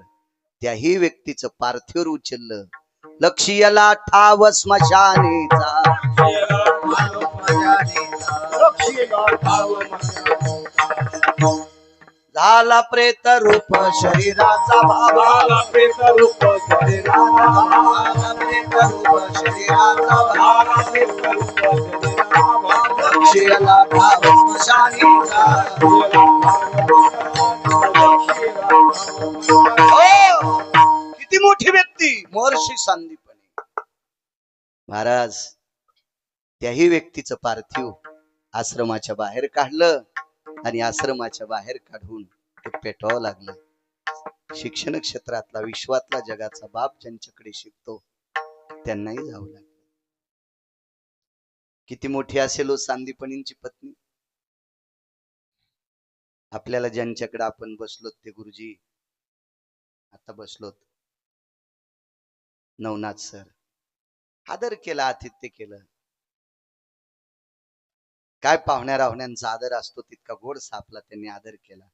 त्याही व्यक्तीचं पार्थिव उचललं. लक्ष्याला ठाव स्मशानीचा, झाला प्रेत रूप शरीराचा भावा, प्रेत रूप शरीराचा भावा, प्रेत रूप शरीराचा भावा, लक्ष्याला ठाव स्मशानीचा. किती मोठी व्यक्ती व्यक्ती महर्षी सांदीपनी. महाराज त्याही व्यक्तीचं पार्थिव आश्रमाच्या बाहेर काढलं आणि आश्रमाच्या बाहेर काढून ते पेटवावं लागलं. शिक्षण क्षेत्रातला विश्वातला जगाचा बाप ज्यांच्याकडे शिकतो त्यांनाही जावं लागलं. किती मोठी असेल हो सांदीपनींची पत्नी. आपल्याला ज्यांच्याकडे आपण बसलोत ते गुरुजी आता बसलोत नवनाथ सर, आदर केला, आतिथ्य केलं. काय पाहुण्या राहुण्यांचा आदर असतो तितका गोड सापला त्यांनी आदर केला.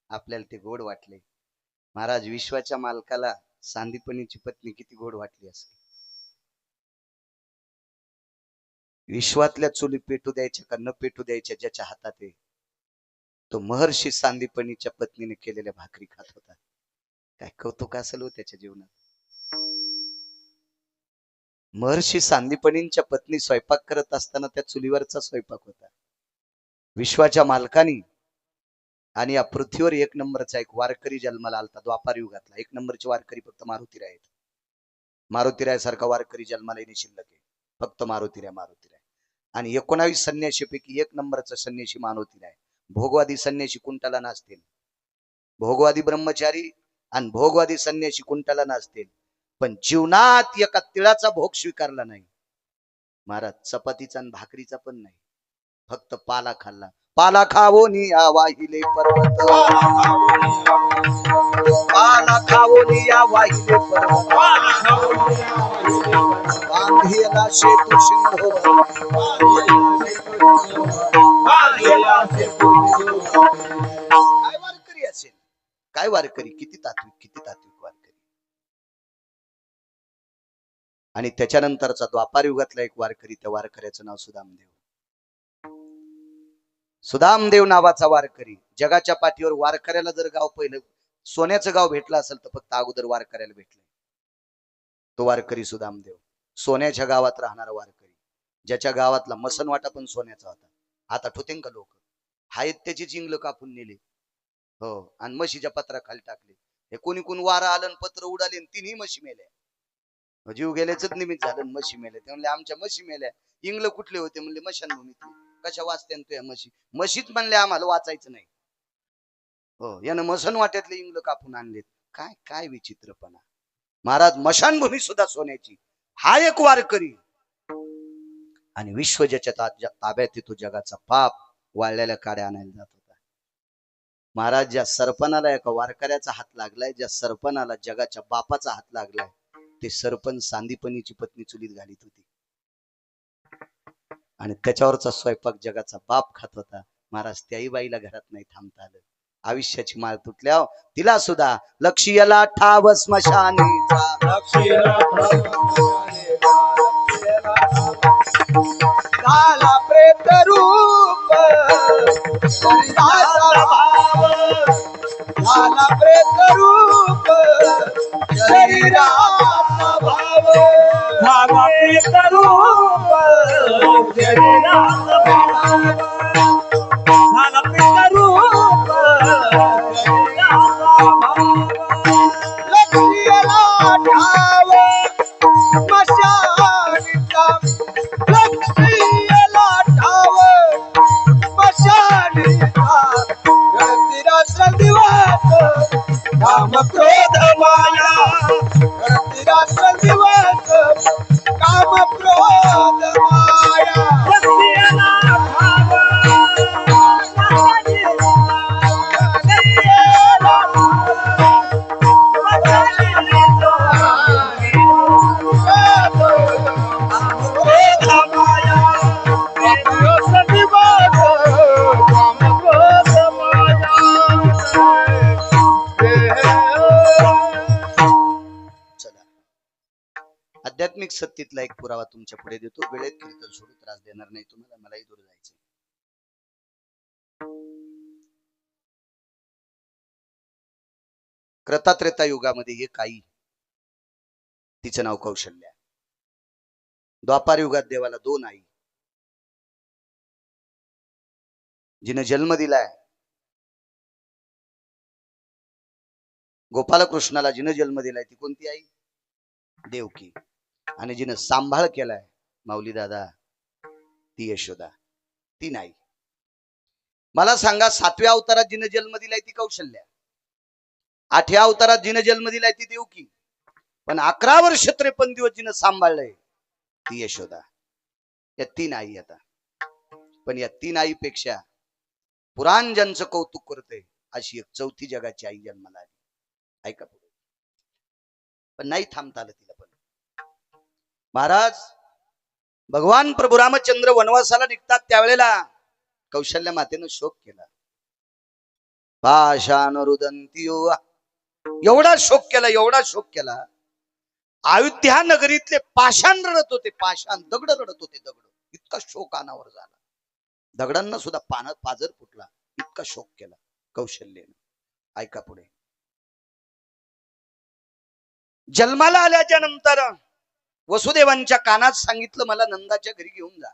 आपल्याला ते गोड वाटले. महाराज विश्वाच्या मालकाला सांदीपनीची पत्नी किती गोड वाटली असेल. विश्वातल्या चुली पेटू द्यायच्या का न पेटू द्यायच्या ज्याच्या हातात आहे तो महर्षी सांदीपनीच्या पत्नीने केलेल्या भाकरी खात होता. काय कौतुक असेल हो त्याच्या जीवनात. महर्षी सांदीपनींच्या पत्नी स्वयंपाक करत असताना त्या चुलीवरचा स्वयंपाक होता. विश्वाच्या मालकानी आणि या पृथ्वीवर एक नंबरचा एक वारकरी जन्माला आलता द्वापार युगातला. एक नंबरचे वारकरी फक्त मारुतीराय आहेत. मारुतीराय सारखा वारकरी जन्माला येणे शिल्लक आहे. फक्त मारुतीराय. आणि 19 संन्याशीपैकी एक नंबरचा संन्याशी मारुतीराय. भोगवादी संन्याशी कुंटाला नाचतील, भोगवादी ब्रह्मचारी आणि भोगवादी संन्याशी कुंटाला नाचतील, पण जीवनात एका तिळाचा भोग स्वीकारला नाही महाराज. चपातीचा आणि भाकरीचा पण नाही, फक्त पाला खाल्ला. पाला खावोनी या वाहिले पर्वत, पाला खावोनी या वाहिले पर्वत, बांधेला शेतू सिंधू, काय वारकरी असेल, काय वारकरी, किती तात्विक वारकरी. आणि त्याच्यानंतरचा द्वापार युगातला एक वारकरी, त्या वारकऱ्याचं नाव सुदामदेव. सुदामदेव नावाचा वारकरी. जगाच्या पाठीवर वारकऱ्याला जर गाव पहिलं सोन्याचं गाव भेटलं असेल तर फक्त अगोदर वारकऱ्याला भेटलं. तो वारकरी सुदामदेव. सोन्याच्या गावात राहणारा वारकरी, ज्याच्या गावातला मसनवाटा पण सोन्याचा होता. आता ठोतेंका लोक हायत त्याची चिंगलं कापून नेले हो आणि म्हशीच्या पत्राखाली टाकले. हे कोणी वारा आलं पत्र उडाले तिन्ही म्हशी मेल्या. जीव गेल्याच निमित्त झालं, म्हशी मेल्या. ते म्हणले आमच्या म्हशी मेल्या. इंगलं कुठले होते म्हणले मशानभूमीतले. कशा वाचत्यान तुया म्हशी? म्हशीच म्हणले आम्हाला वाचायचं नाही. हो यानं मसन वाट्यातले इंगलं कापून आणलेत. काय काय विचित्रपणा महाराज. मशानभूमी सुद्धा सोन्याची. हा एक वारकरी. आणि विश्व ज्याच्या ताब्यात येतो जगाचा पाप वाळलेल्या काड्या आणायला जात होता. महाराज ज्या सरपणाला एका वारकऱ्याचा हात लागलाय, ज्या सरपणाला जगाच्या बापाचा हात लागलाय, ते सरपण सांदीपनीची पत्नी चुलीत घालीत होती. आणि त्याच्यावरचा स्वयंपाक जगाचा बाप खात होता. महाराज त्याही बाईला घरात नाही थांबता आलं. आयुष्याची माळ तुटल्या तिला सुद्धा लक्ष्याला ठाव स्मशानीचा, झाला प्रेत रूप झाला प्रेत रूप शरीराचा भाव, झाला प्रेत रूप शरीराचा भाव, झाला प्रेत रूप शरीराचा भाव. लक्ष्याला ठाव स्मशानीचा, लक्ष्याला ठाव स्मशानीचा, रात्र दिवस काम क्रोध माया, रात्र दिवस काम क्रोध माया. लक्ष्याला ठाव आध्यात्मिक सत्तेतला एक पुरावा तुमच्या पुढे देतो. वेळेत कीर्तन सोडू, त्रास देणार नाही तुम्हाला, मलाही दूर जायचं. कृतात्रेता युगामध्ये एक आई, तिचं नाव कौशल्या. द्वापार युगात देवाला 2 आई, जिने जन्म दिलाय. गोपालकृष्णाला जिने जन्म दिलाय ती कोणती आई? देवकी. आणि जिनं सांभाळ केलाय माऊली दादा, ती यशोदा, ती नाही. मला सांगा, 7व्या अवतारात जिनं जन्म दिलाय ती कौशल्या, 8व्या अवतारात जिनं जन्म दिलाय ती देवकी, पण 11 वर्ष 53 दिवस जिनं सांभाळलंय ती यशोदा. या 3 आई आता. पण या 3 आईपेक्षा पुराण ज्यांचं कौतुक करते अशी एक 4थी जगाची आई जन्माला आली. ऐका पुढे. पण नाही थांबता आलं तिला. पण महाराज भगवान प्रभू रामचंद्र वनवासाला निघतात त्यावेळेला कौशल्या मातेनं शोक केला. पाषाण रुदंती, एवढा शोक केला, एवढा शोक केला. अयोध्या नगरीतले पाषाण रडत होते, पाषाण दगड रडत होते, दगड. इतका शोक अनावर झाला. दगडांना सुद्धा पाजर फुटला, इतका शोक केला कौशल्येनं. ऐका पुढे. जन्माला आल्याच्या नंतर वसुदेवांच्या कानात सांगितलं, मला नंदाच्या घरी घेऊन जा.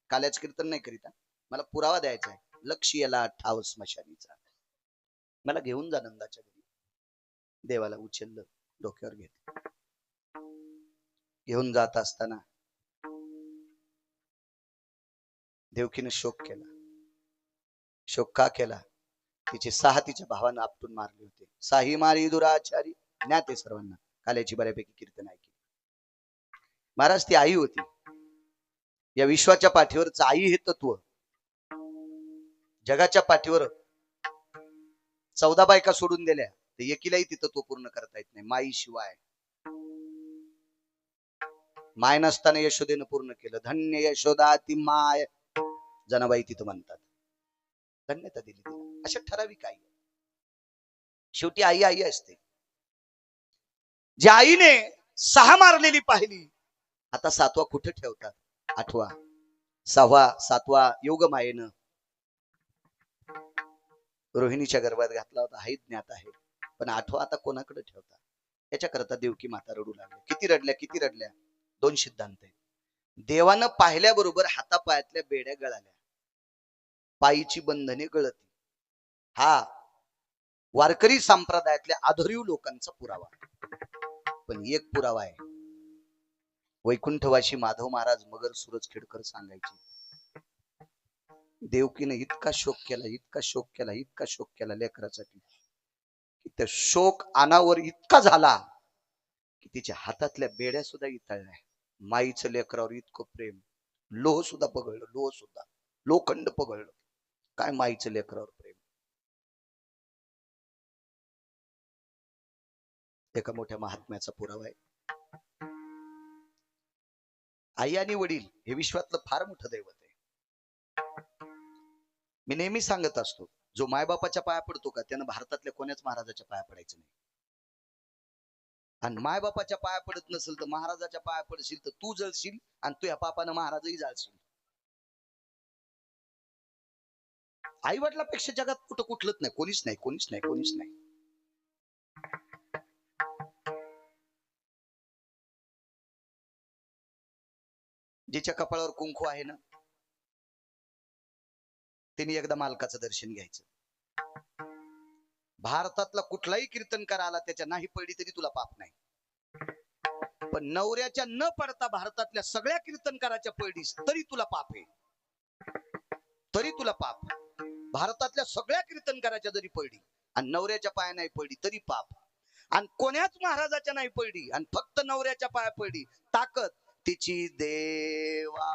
काल्याच कीर्तन नाही करीत, मला पुरावा द्यायचा आहे. लक्ष याला ठाव स्मशानीचा, मला घेऊन जा नंदाच्या घरी. देवाला उचललं, डोक्यावर घेतलं. घेऊन जात असताना देवकीनं शोक केला. शोक का केला? तिचे 6 तिच्या भावानं आपटून मारले होते. 6 मारी दुराचारी, ज्ञात आहे सर्वांना. काल्याची बऱ्यापैकी कीर्तन ऐकली. महाराज ती आई होती. या विश्वाच्या पाठीवरच आई हे तत्व. जगाच्या पाठीवर 14 बायका सोडून दिल्या, तर एकीलाही ती तत्व पूर्ण करता येत नाही माई शिवाय. माय नसताना यशोदेनं पूर्ण केलं. धन्य यशोदा ती माय, जनाबाई तिथं म्हणतात. धन्यता दिली तिला. अशा ठराविक आई. शेवटी आई आई असते. ज्या आईने 6 मारलेली पाहिली, आता 7वा कुठे ठेवतात? 8वा, 6वा, 7वा योगमायेनं रोहिणीच्या गर्भात घातला होता, हे ज्ञात आहे. पण 8वा आता कोणाकडे ठेवता? याच्याकरता देवकी माता रडू लागली. किती रडल्या, किती रडल्या? 2 सिद्धांत आहेत. देवानं पाहिल्याबरोबर हातापायातल्या बेड्या गळाल्या, पायीची बंधने गळती. हा वारकरी संप्रदायातल्या आधुरीव लोकांचा पुरावा. पण एक पुरावा आहे, वैकुंठवासी माधव महाराज मगर सूरज खेडकर सांगायचे, देवकीने इतका शोक केला, इतका शोक केला, इतका शोक केला लेकरासाठी, की त्या शोक अनावर इतका झाला की तिच्या हातातल्या बेड्या सुद्धा इतळल्या. माईचं लेकरावर इतकं प्रेम, लोह सुद्धा पगळलं, लोह सुद्धा, लोखंड पगळलं. काय माईचं लेकरावर प्रेम. एका मोठ्या महात्म्याचा पुरावा आहे. आई आणि वडील हे विश्वातलं फार मोठं दैवत आहे. मी नेहमी सांगत असतो, जो मायबापाच्या पाया पडतो का, त्यानं भारतातल्या कोण्याच महाराजाच्या पाया पडायचं नाही. आणि मायबापाच्या पाया पडत नसेल तर महाराजाच्या पाया पडशील तर तू जळशील, आणि तुझ्या पापानं महाराजही जाळशील. आई वडिलापेक्षा जगात कुठं कुठलंच नाही, कोणीच नाही, कोणीच नाही, कोणीच नाही. जिच्या कपाळावर कुंकू आहे ना, तिने एकदा मालकाचं दर्शन घ्यायचं. भारतातला कुठलाही कीर्तनकार आला, त्याच्या नाही पडली तरी तुला पाप नाही. पण नवऱ्याच्या न पडता भारतातल्या सगळ्या कीर्तनकाराच्या पडलीस तरी तुला पाप आहे, तरी तुला पाप. भारतातल्या सगळ्या कीर्तनकाराच्या जरी पडली आणि नवऱ्याच्या पाया नाही पडली तरी पाप. आणि कोण्याच महाराजाच्या नाही पडली आणि फक्त नवऱ्याच्या पाया पडली, ताकद तिची देवा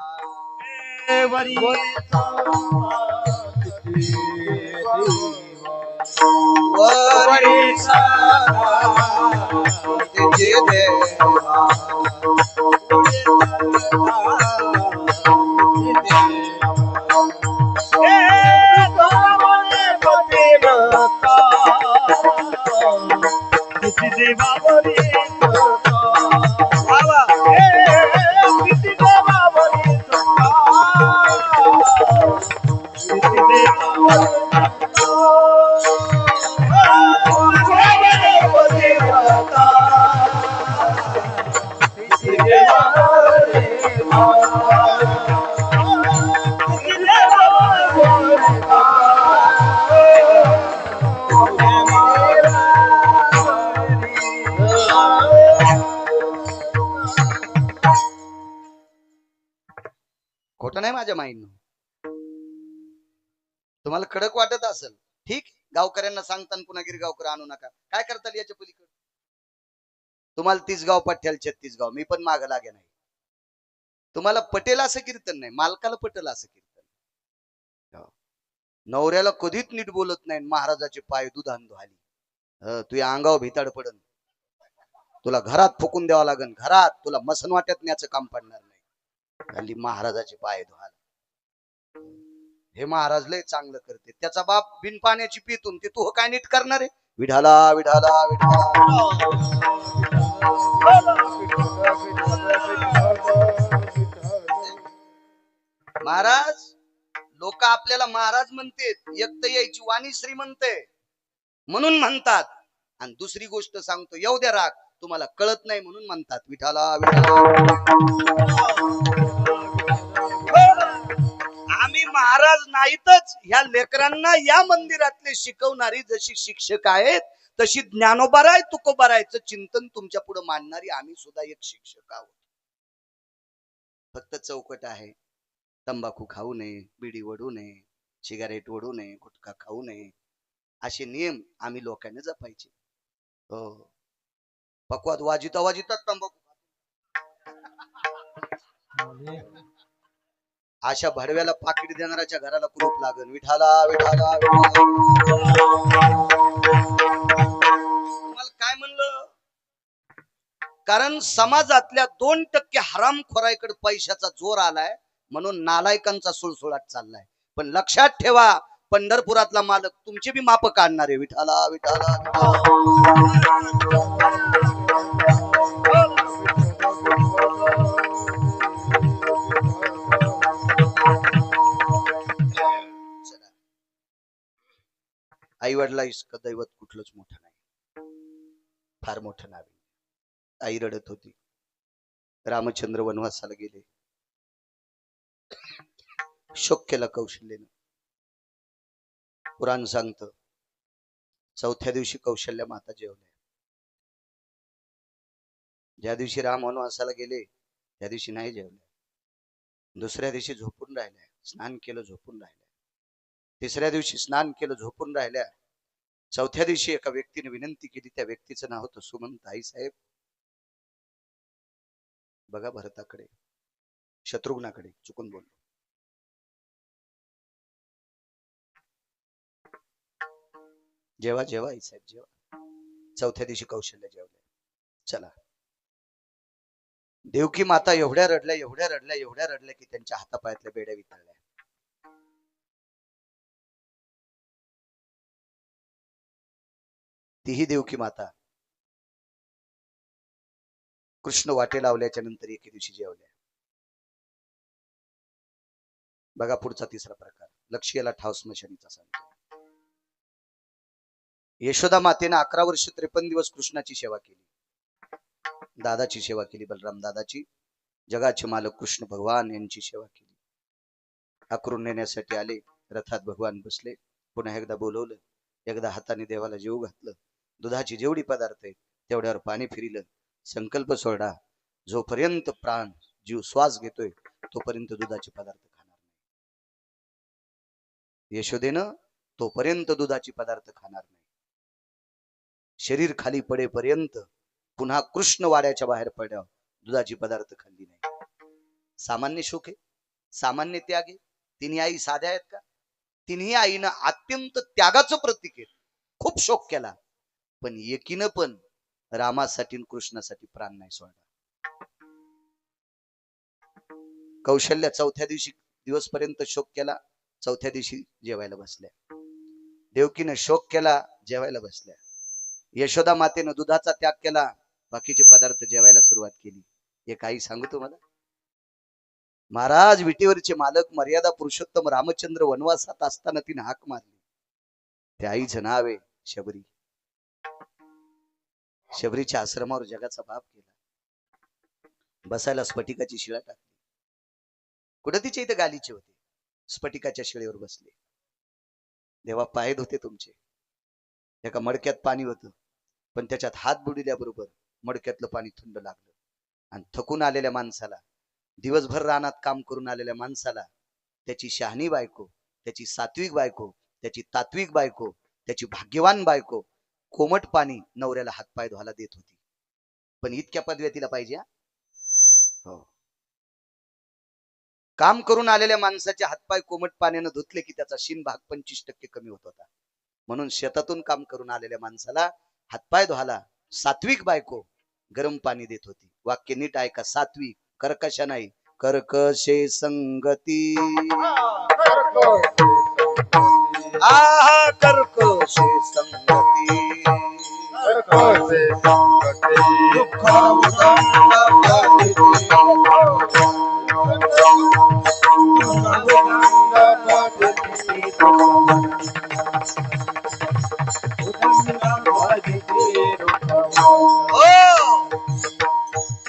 माझ्या माईनं. तुम्हाला कडक वाटत असेल, ठीक, गावकऱ्यांना सांगताना पुन्हा गिरगावकर आणू नका. काय करताल याच्या पलीकडे? तुम्हाला 30 गाव पठ्याल 36 गाव, मी पण माग लागे नाही. तुम्हाला पटेल असं कीर्तन नाही, मालकाला पटेल असं कीर्तन. नवऱ्याला कधीच नीट बोलत नाही, महाराजाचे पाय दुधान धुवाली. तू या अंगावर भिताड पडन, तुला घरात फुकून द्यावं लागन, घरात तुला मसन वाट्यात न्याचं काम पडणार नाही. हल्ली महाराजाचे पाय धुवाल. हे महाराज लय चांगलं करते. त्याचा बाप बिन पाण्याची पितून ते तू काय नीट करणार आहे? विठाला विठाला विठाला. महाराज, लोक आपल्याला महाराज म्हणते, एक तर यायची वाणी श्रीमंत आहे म्हणून म्हणतात, आणि दुसरी गोष्ट सांगतो, येऊ द्या राग, तुम्हाला कळत नाही म्हणून म्हणतात विठाला विठाला. आम्ही महाराज नाहीतच, ह्या लेकरांना या मंदिरातले शिकवणारी जशी शिक्षक आहेत तशी ज्ञानोबाराय तुकोबारायचं चिंतन तुमच्या पुढे मांडणारी आम्ही सुद्धा एक शिक्षक आहोत. फक्त चौकट आहे, तंबाखू खाऊ नये, बिडी ओढू नये, सिगारेट ओढू नये, गुटखा खाऊ नये, असे नियम आम्ही लोकांनी जपायचे. हो, पक्वात वाजिता वाजितात तंबाखू. अशा भडव्याला पाकिट देणाऱ्याच्या घराला कुलूप लागन. विठाला विठाला. तुम्हाला काय म्हणलं? कारण समाजातल्या 2% हरामखोराईकडे पैशाचा जोर आलाय म्हणून नालायकांचा सुळसुळाट चाललाय. पण लक्षात ठेवा, पंढरपुरातला मालक तुमचे बी माप काढणार आहे. विठाला विठाला. आई वडिला इतकं दैवत कुठलंच मोठं नाही, फार मोठं नाव. आई रडत होती. रामचंद्र वनवासाला गेले, शोक केला कौशल्याने. पुराण सांगत, चौथ्या दिवशी कौशल्या माता जेवल्या. ज्या दिवशी राम वनवासाला गेले त्या दिवशी नाही जेवल्या. दुसऱ्या दिवशी झोपून राहिल्या, स्नान केलं झोपून राहिल्या. तिसऱ्या दिवशी स्नान केलं झोपून राहिल्या. चौथ्या दिवशी एका व्यक्तीने विनंती केली, त्या व्यक्तीचं नाव होतं सुमंत. आई साहेब, बघा भरताकडे, शत्रुघ्नाकडे, चुकून बोललो. जेव्हा जेव्हा आई साहेब जेव्हा. चौथ्या दिवशी कौशल्य जेवल्या. चला, देवकी माता एवढ्या रडल्या एवढ्या रडल्या एवढ्या रडल्या की त्यांच्या हातापायातल्या बेड्या वितळल्या. तीही देवकी माता कृष्ण वाटे लावल्याच्या नंतर एके दिवशी जेवल्या. बघा पुढचा तिसरा प्रकार, लक्ष याला ठाव स्मशानीचा सांगतो. यशोदा मातेने 11 वर्ष 53 दिवस कृष्णाची सेवा केली, दादाची सेवा केली, बलराम दादाची. जगाचे मालक कृष्ण भगवान यांची सेवा केली. आकरून नेण्यासाठी आले, रथात भगवान बसले. पुन्हा एकदा बोलवलं, एकदा हाताने देवाला जेवू घातलं. दुधाची जेवढी पदार्थ आहेत तेवढ्यावर पाणी फिरिलं. संकल्प सोडा, जोपर्यंत प्राण जीव श्वास घेतोय तोपर्यंत दुधाचे पदार्थ खाणार नाही. यशोदेनं तोपर्यंत दुधाचे पदार्थ खाणार नाही. शरीर खाली पडेपर्यंत, पुन्हा कृष्ण वाड्याच्या बाहेर पडल्यावर दुधाची पदार्थ खाल्ली नाही. सामान्य शोक आहे, सामान्य त्याग आहे. तिन्ही आई साध्या आहेत का? तिन्ही आईनं अत्यंत त्यागाचं प्रतीक आहे. खूप शोक केला, पण एकीनं पण रामासाठी कृष्णासाठी प्राण नाही सोडला. कौशल्या चौथ्या दिवशी दिवसपर्यंत शोक केला, चौथ्या दिवशी जेवायला बसल्या. देवकीनं शोक केला, जेवायला बसल्या. यशोदा मातेनं दुधाचा त्याग केला, बाकीचे पदार्थ जेवायला सुरुवात केली. हे काही सांगू तुम्हाला? महाराज विटेवरचे मालक मर्यादा पुरुषोत्तम रामचंद्र वनवासात असताना तिने हाक मारली. त्या आईचं नाव आहे शबरी. शबरीच्या आश्रमावर जगाचा बाप गेला. बसायला स्फटिकाची शिळा टाकली. कुठं तिच्या इथं गालीचे होते, स्फटिकाच्या शिळेवर बसले. देवा पाय धुते तुमचे. एका मडक्यात पाणी होतं, पण त्याच्यात हात बुडविल्याबरोबर मडक्यातलं पाणी थंड लागलं. आणि थकून आलेल्या माणसाला, दिवसभर रानात काम करून आलेल्या माणसाला त्याची शहाणी बायको, त्याची सात्विक बायको, त्याची तात्विक बायको, त्याची भाग्यवान बायको कोमट पाणी नवऱ्याला हातपाय धुवायला देत होती. पण इतक्या पदव्या तिला पाहिजे. हो, काम करून आलेल्या माणसाचे हातपाय कोमट पाण्यानं धुतले की त्याचा शिन भाग 25% कमी होत होता. म्हणून शेतातून काम करून आलेल्या माणसाला हातपाय धुवायला सात्विक बायको गरम पाणी देत होती. वाक्य नीट ऐका. सात्विक, कर्कश नाही. कर्कशे संगती आहा कर्कशे संगती दुःख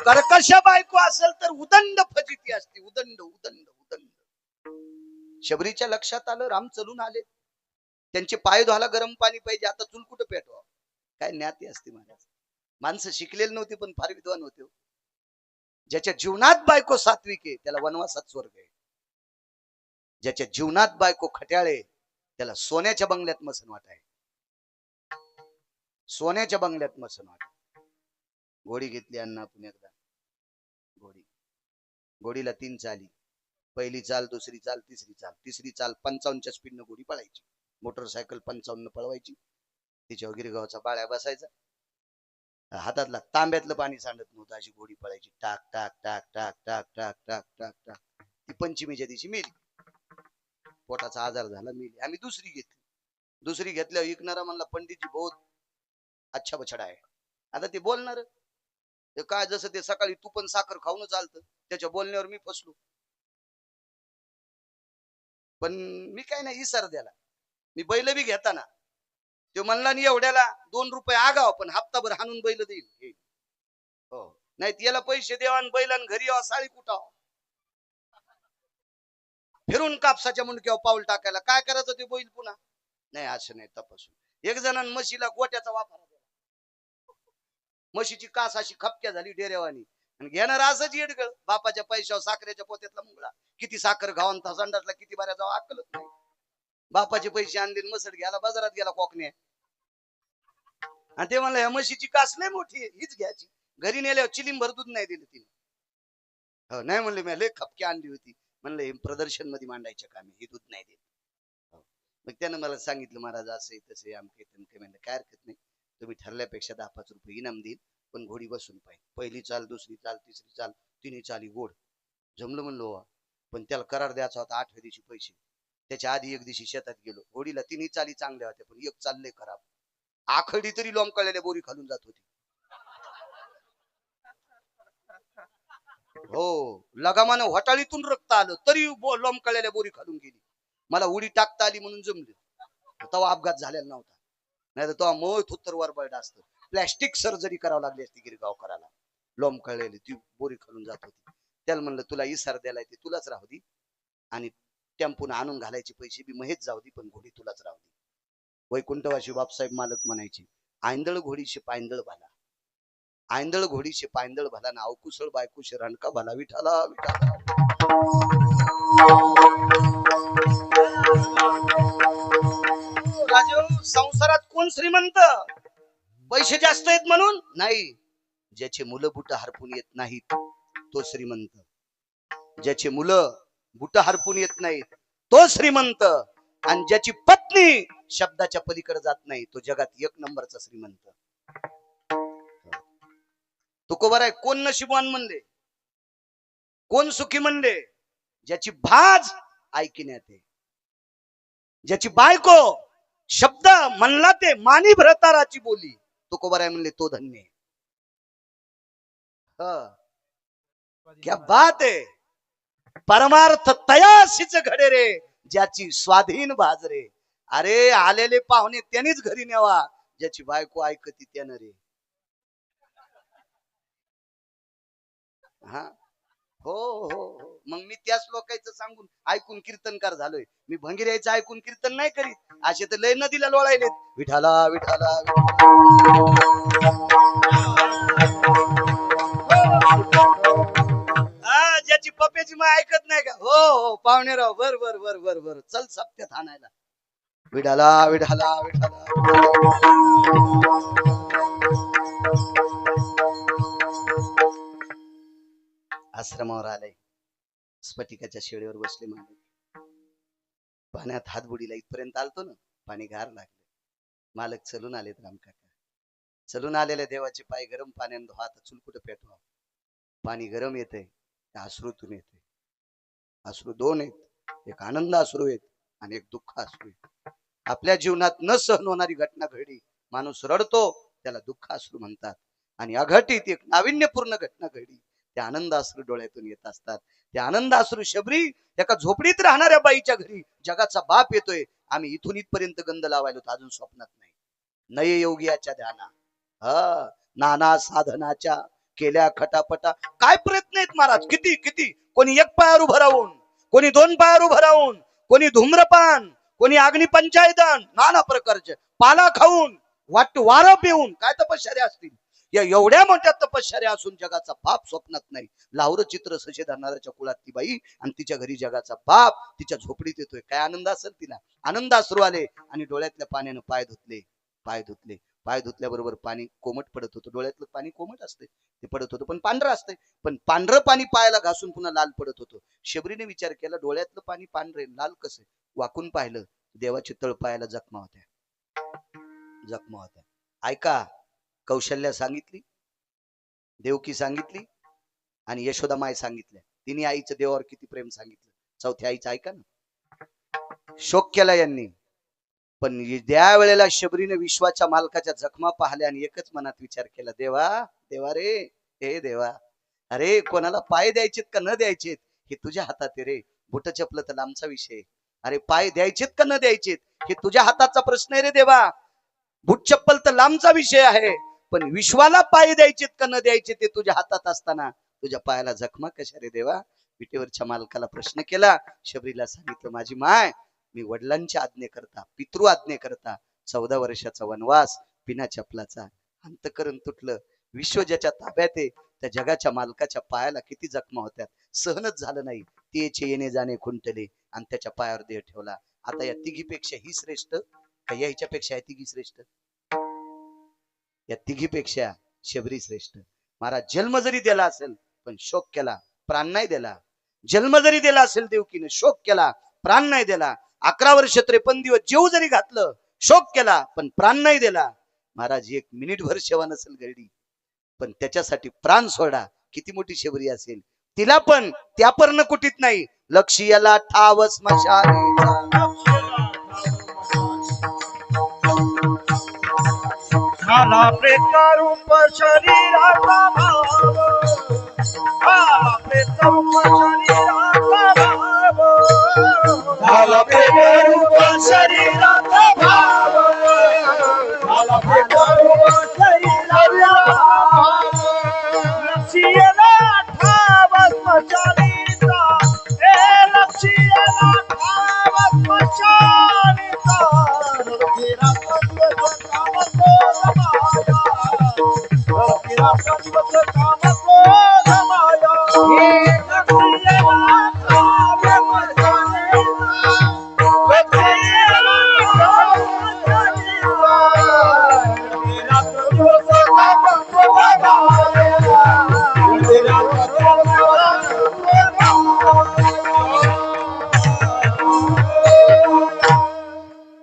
कर्कश बायको असेल तर उदंड फजिती असते. उदंड उदंड उदंड. शबरीच्या लक्षात आलं, राम चलून आले, त्यांचे पाय धुवायला गरम पाणी पाहिजे. आता चूल कुठं पेटवा? काय ज्ञाती असते महाराज. माणसं शिकलेली नव्हती पण फार विद्वान होते. ज्याच्या जीवनात बायको सात्विक आहे त्याला वनवासात स्वर्ग आहे. ज्याच्या जीवनात बायको खट्याळे त्याला सोन्याच्या बंगल्यात मसनवाट आहे. सोन्याच्या बंगल्यात मसनवाट. घोडी घेतली अण्णा आपण एकदा. घोडीला 3 चाली. पहिली चाल, दुसरी चाल, तिसरी चाल. तिसरी चाल 55च्या स्पीडनं घोडी पळायची. मोटरसायकल 55 पळवायची. तिच्यावर गिरगावचा बाळ्या बसायचा. हातातला तांब्यातलं पाणी सांडत नव्हतं अशी घोडी पळायची. टाक टाक टाक टाक टाक टाक टाक टाक टाक. ती पंचमीच्या दिवशी मेली. पोटाचा आजार झाला, मेली. आम्ही दुसरी घेतली. दुसरी घेतल्यावर विकणारा म्हणला पंडितजी बहुत अच्छा बछडा आहे. आता ते बोलणार काय, जसं ते सकाळी तू पण साखर खाऊन चालतं, त्याच्या बोलण्यावर मी फसलो. पण मी काय नाही इसर द्याला. मी बैल बी घेताना तो म्हणला नाही एवढ्याला 2 रुपये आगाव पण हप्ताभर हाणून बैल देईल. हो, नाही याला पैसे देवा आणि बैलान घरी यावा साळी कुटाव फिरून कापसाच्या मुंडक्यावर पाऊल टाकायला. काय करायचं ते बैल पुन्हा? नाही असं नाही. तपासून एक जणांना म्हशीला गोट्याचा वापर, म्हशीची कास अशी खपक्या झाली डेरेवानी, आणि घेणार असंच येडगळ. बापाच्या पैशावर साखरेच्या पोत्यातला मुंगळा. किती साखर घावन संडासला किती बाऱ्या जावं अक्कलच नाही. बापाचे पैसे आणले, मसड घ्यायला बाजारात गेला कोकणे, आणि ते म्हणलं ह्या म्हशीची कास लय मोठी आहे, हीच घ्यायची. घरी नेल्यावर चिलीम भर दूध नाही दिलं तिने. हो, नाही म्हणले मी लय खपकी आणली होती. म्हणलं हे प्रदर्शन मध्ये मांडायच्या कामी, हे दूध नाही देत. मग त्यानं मला सांगितलं महाराज असं तसं आमके तमके. म्हणलं काय हरकत नाही, तुम्ही ठरल्यापेक्षा 10-5 रुपये इनाम देईल, पण घोडी बसून पाहिजे. पहिली चाल, दुसरी चाल, तिसरी चाल, 3 चाली गोड. जमलं म्हणलो. पण त्याला करार द्यायचा होता 8व्या दिवशी पैसे. त्याच्या आधी एक दिवशी शेतात गेलो. घोडीला 3 चाली चांगल्या होत्या पण एक चालले खराब. आखडी तरी लोंबकळलेल्या बोरी खालून जात होती. हो, लगामानं होटाळीतून रक्त आलं तरी लोंबकळलेल्या बोरी खालून गेली. मला उडी टाकता आली म्हणून जमली. तेव्हा अपघात झालेला नव्हता, नाही तर तेव्हा मोठ उत्तर वरबळड असतं. प्लॅस्टिक सर्जरी करावं लागली असती गिरगाव करायला. लोंबकळलेली ती बोरी खालून जात होती. त्याला म्हणलं तुला इसार द्यायला ते तुलाच राहू दे, आणि टेम्पून आणून घालायचे पैसे बी महेच जाऊ दे, पण घोडी तुलाच राहू दे. वैकुंठवासी बापसाहेब मालक म्हणायचे, आयंदळ घोडीशे पायंदळ भाला, आयंदळ घोडीशे पायंदळ भाला ना अवकुशळ बायकुशे रणका भाला. विठाला विठाला. राजू, संसारात कोण श्रीमंत? पैसे जास्त आहेत म्हणून नाही. ज्याचे मुलं बुट हरपून येत नाहीत तो श्रीमंत. ज्याचे मुलं बुट हरपून येत नाहीत तो श्रीमंत. आणि ज्याची पत्नी शब्दाच्या पलीकडे जात नाही तो जगात 1 नंबरचा श्रीमंत. तुकोबार आहे. कोण नशिबवान म्हणले, कोण सुखी म्हणले? ज्याची भाज ऐकण्यात आहे, ज्याची बायको शब्द म्हणला ते मानी भ्रताराची बोली. तुकोबार आहे म्हणले तो धन्य. क्या बात आहे. परमार्थ तयाशीच घडे रे ज्याची स्वाधीन बाजरे. अरे आलेले पाहुणे त्यांनीच घरी न्यावा ज्याची बायको ऐकती त्यानं रे. हा, हो हो हो. मग मी त्याच लोकांचं सांगून ऐकून कीर्तनकार झालोय. मी भंगिऱ्याचं ऐकून कीर्तन नाही करीत. असे तर लय नदीला लोळायलेत. विठाला विठाला. ज्याची पपे रुपयाची मग ऐकत नाही का? हो हो पाहुणेराव, बर बर बर बर बर, चल सप्त्यात आणायला. विठाला विठाला विठाला. आश्रमावर आले, स्फटिकाच्या शेळीवर बसले मालक. पाण्यात हात बुडीला इथपर्यंत आलतो ना, पाणी गार लागले. मालक चलून आलेत रामकाका. चलून आलेल्या देवाचे पाय गरम पाण्याने धुवा, आता चूल कुठं पेटवा. पाणी गरम येते, अश्रूतून येते. अश्रू दोन आहेत, एक आनंद अश्रू आहेत आणि एक दुःख अश्रू आहेत. आपल्या जीवनात न सहन होणारी घटना घडली, माणूस रडतो, त्याला दुःख अश्रू म्हणतात. आणि अघटित एक नाविन्यपूर्ण घटना घडली, त्या आनंद अश्रू डोळ्यातून येत असतात. त्या आनंद अश्रू शबरी एका झोपडीत राहणाऱ्या बाईच्या घरी जगाचा बाप येतोय. आम्ही इथून इथपर्यंत गंध लावायला होतो, अजून स्वप्नात नाही. नये योगियाच्या ध्याना, नाना साधनाच्या केल्या खटापटा. काय प्रयत्न आहेत महाराज, किती किती. कोणी एक पायावर उभं राहून, कोणी दोन पायावर उभं राहून, कोणी धूम्रपान, कोणी अग्निपंचायतन, नाना प्रकारचे पाला खाऊन, वारं पिऊन. काय तपश्चर्या असतील या, एवढ्या मोठ्या तपश्चर्या असून जगाचा बाप स्वप्नात नाही. लावर चित्र सशे धरणाऱ्याच्या कुळात ती बाई आणि तिच्या घरी जगाचा बाप तिच्या झोपडीत येतोय. काय आनंद असेल तिला. आनंद अश्रू आले आणि डोळ्यातल्या पाण्यानं पाय धुतले. पाय धुतले, पाय धुतल्याबरोबर पाणी कोमट पडत होतं. डोळ्यातलं पाणी कोमट असते, ते पडत होतं, पण पांढरं असते. पण पांढरं पाणी पायाला घासून पुन्हा लाल पडत होतं. शबरीने विचार केला, डोळ्यातलं पाणी पांढरे लाल कसं. वाकून पाहिलं, देवाची तळपायाला जखमा होत्या. जखमा होत्या. ऐका, कौशल्या सांगितली, देवकी सांगितली आणि यशोदा माय सांगितल्या. तिन्ही आईचं देवावर किती प्रेम सांगितलं. चौथ्या आईचं ऐका ना. शोक केला यांनी. पण त्या वेळेला शबरीने विश्वाच्या मालकाच्या जखमा पाहिल्या आणि एकच मनात विचार केला, देवा देवा रे, हे देवा, अरे कोणाला पाय द्यायचेत का न द्यायचेत हे तुझ्या हातात आहे रे. बोट चपलं तर लांबचा विषय. अरे पाय द्यायचेत का न द्यायचेत हे तुझ्या हाताचा प्रश्न आहे रे देवा. बूट चप्पल तर लांबचा विषय आहे, पण विश्वाला पाय द्यायचेत का न द्यायचे ते तुझ्या हातात असताना तुझ्या पायाला जखमा कशा रे देवा. विटेवरच्या मालकाला प्रश्न केला. शबरीला सांगितलं, माझी माय, मी वडिलांच्या आज्ञेकरता, पितृ आज्ञेकरता 14 वर्षाचा वनवास, बिना चपलाचा. अंतकरण तुटलं. विश्व ज्याच्या ताब्यात आहे त्या जगाच्या मालकाच्या पायाला किती जखमा होत्या, सहनच झालं नाही. तेचे येणे जाणे खुंटले आणि त्याच्या पायावर देह ठेवला. आता या तिघीपेक्षा ही श्रेष्ठ का या हिच्यापेक्षा या तिघी श्रेष्ठ? या तिघीपेक्षा शबरी श्रेष्ठ. महाराज जन्म जरी दिला असेल पण शोक केला, प्राण नाही दिला. जन्म जरी दिला असेल देवकीने, शोक केला, प्राण नाही दिला. 11 वर्ष 53 दिवस जेव जरी घातलं, शोक केला, पण प्राण नाही दिला. महाराज 1 मिनिटभर सेवा नसेल घडली पण त्याच्यासाठी प्राण सोडा. किती मोठी शबरी असेल. तिला पण त्या पर्ण कुटीत नाही, लक्ष्याला ठाव स्मशानेचा. झाला प्रेतरूप शरीराचा भाव, झाला प्रेतरूप शरीराचा भाव, झाला प्रेतरूप शरीराचा भाव, झाला प्रेतरूप शरीराचा भाव. लक्ष्याला ठाव स्मशानीचा, ए लक्ष्याला ठाव स्मशानीचा.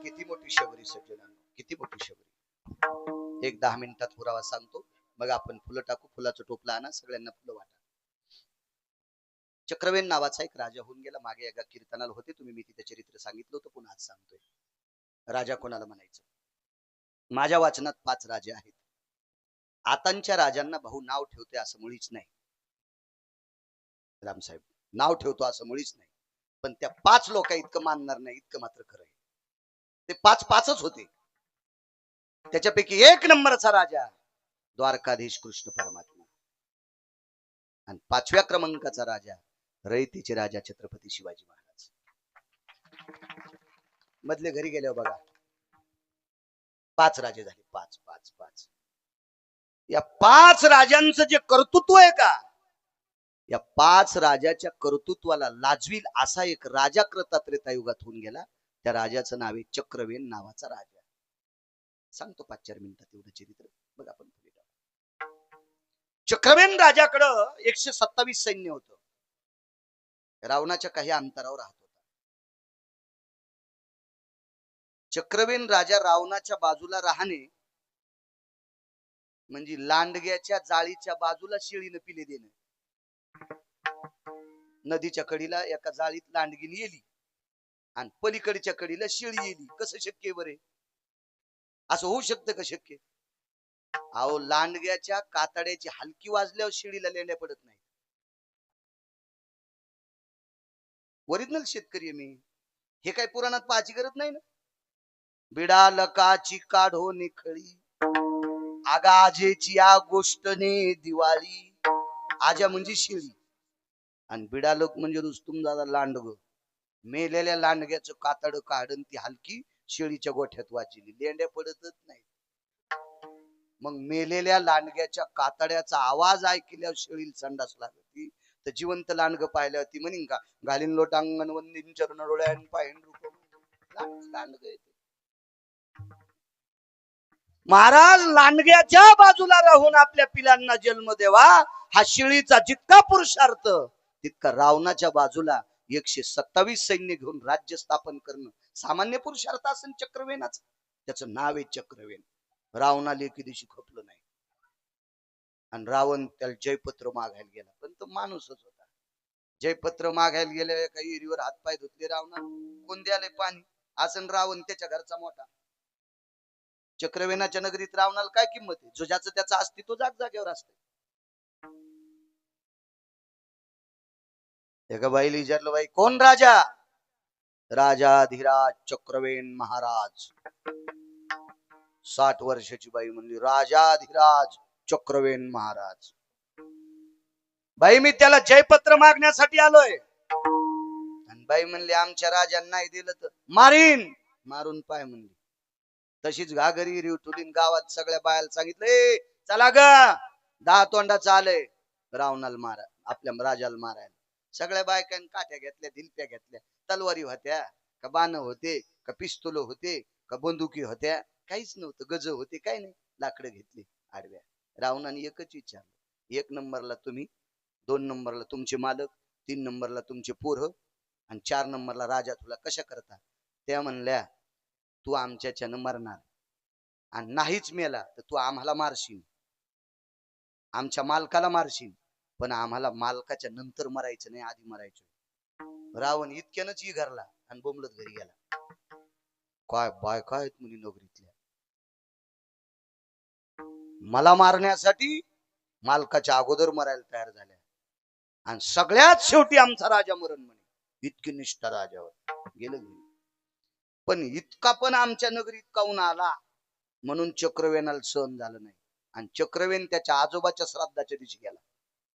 किती मोठी शबरी सज्जनांनो, किती मोठी शबरी. एक 10 मिनिटात पुरावा सांगतो, मग आपण फुलं टाकू. फुलाचं टोपलं आणा, सगळ्यांना फुलं वाटा. चक्रवेन नावाचा एक राजा होऊन गेला. मागे एका कीर्तनाला होते तुम्ही, मी तिथे चरित्र सांगितलं होतं, पुन्हा आज सांगतोय. राजा कोणाला म्हणायचं? माझ्या वाचनात 5 राजे आहेत. आतांच्या राजांना भाऊ नाव ठेवते असं मुळीच नाही. रामसाहेब नाव ठेवतो असं मुळीच नाही, पण त्या 5 लोक इतकं मानणार नाही इतकं मात्र खरं आहे. ते 5च होते. त्याच्यापैकी 1 नंबरचा राजा द्वारकाधीश कृष्ण परमात्मा, आणि 5व्या क्रमांकाचा राजा रयतेचे राजा छत्रपती शिवाजी महाराज. मधले घरी गेल्यावर बघा 5 राजे झाले. 5 या 5 राजांचं जे कर्तृत्व आहे का, या 5 राजाच्या कर्तृत्वाला लाजवील असा एक राजा त्रेतायुगात होऊन गेला. त्या राजाचं नाव आहे चक्रवेन नावाचा राजा. सांगतो 5-4 मिनिटात एवढं चरित्र. बघा आपण पुढे जाऊ. चक्रवेन राजाकडं 127 सैन्य होतं. रावणाच्या काही अंतरावर राहत होता. चक्रवेन राजा रावणाच्या बाजूला राहणे म्हणजे लांडग्याच्या जाळीच्या बाजूला शेळीनं पिले देणं. नदीच्या कडीला एका जाळीत लांडगी येली आणि पलीकडच्या कडीला शेळी येली. कसं शक्य बरे? असं होऊ शकतं का शक्य? अहो, लांडग्याच्या कातड्याची हलकी वाजल्यावर शेळीला लेंड्या पडत नाही. ओरिजिनल शेतकरी मी. हे काय पुराणात पाहायची गरज नाही ना. बिडा लकाची काढो निखळी, आगा आजेची या गोष्टने दिवाळी. आजा म्हणजे शेळी आणि बिडालक म्हणजे रुस्तुम दादा लांडग. मेलेल्या लांडग्याचं कातड काढून ती हलकी शेळीच्या गोठ्यात वाचली. लेंड्या पडतच नाही. मग मेलेल्या लांडग्याच्या कातड्याचा आवाज ऐकल्यावर शेळीला संडास लागती. तर जिवंत लांडग पाहिल्यावर ती म्हणीन का, घालीन लोटांगण वंदीन चरण डोळ्यान पाहिन लांडग येते. महाराज लांडग्याच्या बाजूला राहून आपल्या पिलांना जन्म देवा हा शेळीचा जितका पुरुषार्थ, तितका रावणाच्या बाजूला 127 सैन्य घेऊन राज्य स्थापन करणं सामान्य पुरुषार्थ असेल चक्रवेनाचं. त्याचं नाव आहे चक्रवेन. रावणाला एके दिवशी खपलं नाही आणि रावण त्याला जयपत्र मागायला गेला. पण तो माणूसच होता. जयपत्र मागायला गेले, काही विहिरीवर हातपाय धुतले रावणा. कोण द्याले पाणी? आसन रावण त्याच्या घरचा मोठा. चक्रवेनाच्या नगरीत रावणाला काय किंमत आहे? जो ज्याचं त्याचं अस्तित्व जागेवर असतं. एका बाईला विचारलं, बाई कोण राजा? राजाधिराज चक्रवेन महाराज. 60 वर्षाची बाई म्हणली, राजाधिराज चक्रवेन महाराज. बाई मी त्याला जयपत्र मागण्यासाठी आलोय. आणि बाई म्हणली, आमच्या राजांना नाही दिलं तर मारीन. मारून पाय म्हणली. तशीच घागरी रिवटुलीन गावात सगळ्या बायाला सांगितलं, चला ग 10 तोंडाचं आलंय रावणाला मारा, आपल्या राजाला मारायला. सगळ्या बायकांनी काठ्या घेतल्या, दिलप्या घेतल्या. तलवारी होत्या का बाण होते का पिस्तूल होते का बंदुकी होत्या? काहीच नव्हतं. गज होते, काय नाही. लाकडं घेतली आडव्या. रावणाने एकच विचारलं, 1 नंबरला तुम्ही, 2 नंबरला तुमचे मालक, 3 नंबरला तुमचे पोरं आणि 4 नंबरला राजा तुला कशा करता? त्या म्हणल्या, तू आमच्याच्यानं मरणार आणि नाहीच मेला तर तू आम्हाला मारशील, आमच्या मालकाला मारशील, पण आम्हाला मालकाच्या नंतर मरायचं नाही, आधी मरायचं. रावण इतक्यानंच घरला आणि बोंबलत घरी गेला. काय बायका आहेत मुली नगरीतल्या, मला मारण्यासाठी मालकाच्या अगोदर मरायला तयार झाल्या. आणि सगळ्यात शेवटी आमचा राजा मरण म्हणे. इतकी निष्ठा राजावर. गेलं घरी. पण इतका पण आमच्या नगरीत काऊन आला म्हणून चक्रवेनाला सहन झालं नाही. आणि चक्रवेन त्याच्या आजोबाच्या श्राद्धाच्या दिवशी गेला.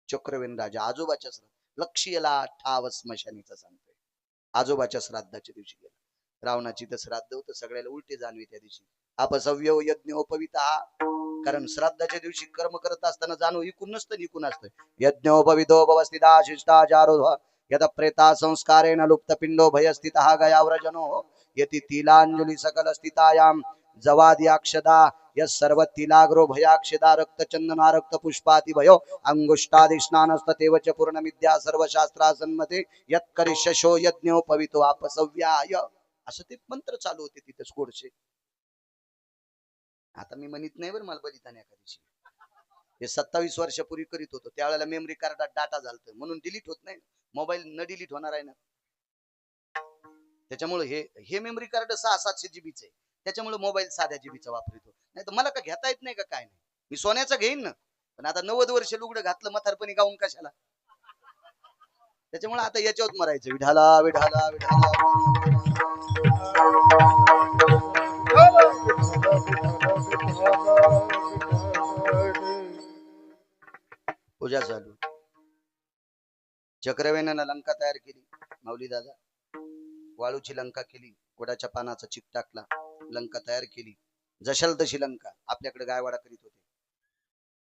चक्रवेन राजा आजोबाच्या लक्ष्यला ठाव स्मशानीचा सांगतोय. आजोबाच्या श्राद्धाच्या दिवशी गेला. रावणाची तर श्राद्ध होतं, सगळ्याला उलटे जाणवे त्या दिवशी. अपसव्य यज्ञोपविता. कारण श्राद्धाच्या दिवशी कर्म करत असताना जाणव इकून नसतं, निकून असतं. यज्ञोपवितो भवस्थिता शिष्टाचारो यद प्रेता संस्कारेण लुप्त पिंडो भयस्थितः गयाव्रजनो यति तिलांजली सकल स्थितायाम जवाद्याक्षदा यस सर्व तिलाग्रो भयाक्षदा रक्तचंदना रक्त पुष्पाति भयो अंगुष्टादि स्नानस्ततेव च पूर्णमिद्या सर्व शास्त्रासन्मते यत् करिष्यशो यज्ञोपवितो अपसव्याय. असं ते मंत्र चालू होते तिथे स्कोडचे. आता मी म्हणत नाही बरं, मला बलिदान एखादीशी हे 27 वर्षापूर्वी करीत होतो. त्यावेळेला मेमरी कार्डात डाटा झालतं म्हणून डिलीट होत नाही. मोबाईल न डिलीट होणार आहे ना. त्याच्यामुळे हे मेमरी कार्ड 600-700 जीबीचे. त्याच्यामुळे मोबाईल साध्या जीबीचा वापरतो. नाही तर मला का घेता येत नाही का काय नाही. मी सोन्याचा घेईन ना, पण आता 90 वर्ष लुगडं घातलं म्हातारपणी गाऊन कशाला. त्याच्यामुळे आता याच्यावर मरायचं. विढाला विढाला विढाला. पूजा चालू. चक्रवेनानं लंका तयार केली. माऊली दादा वाळूची लंका केली, गोडाच्या पानाचा चिक टाकला, लंका तयार केली. जशाल तशी लंका आपल्याकडे गायवाडा करीत होते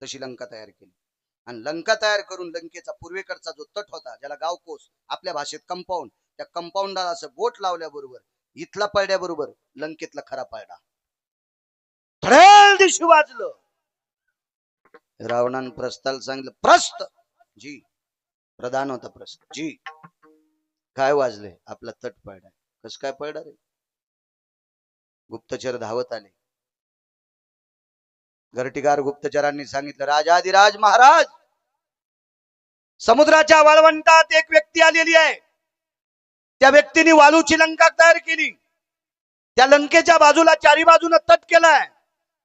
तशी लंका तयार केली. आणि लंका तयार करून लंकेचा पूर्वेकडचा जो तट होता, ज्याला गावकोस, आपल्या भाषेत कंपाऊंड, त्या कंपाऊंडाला असं बोट लावल्याबरोबर इथला पळड्याबरोबर लंकेतला खरा पळडा धडेल दिशू वाजलं. रावणानं प्रस्थाला सांगितलं, प्रस्थ जी प्रधान होता, प्रस्थ जी काय वाजले, आपला तट पळडा. कस काय पळडा रे? गुप्तचर धावत आले. घरटीगार गुप्तचरांनी सांगितलं, राजाधिराज महाराज, समुद्राच्या वाळवंटात एक व्यक्ती आलेली आहे. त्या व्यक्तीने वालूची लंका तयार केली. त्या लंकेच्या बाजूला चारी बाजूने तट केलाय.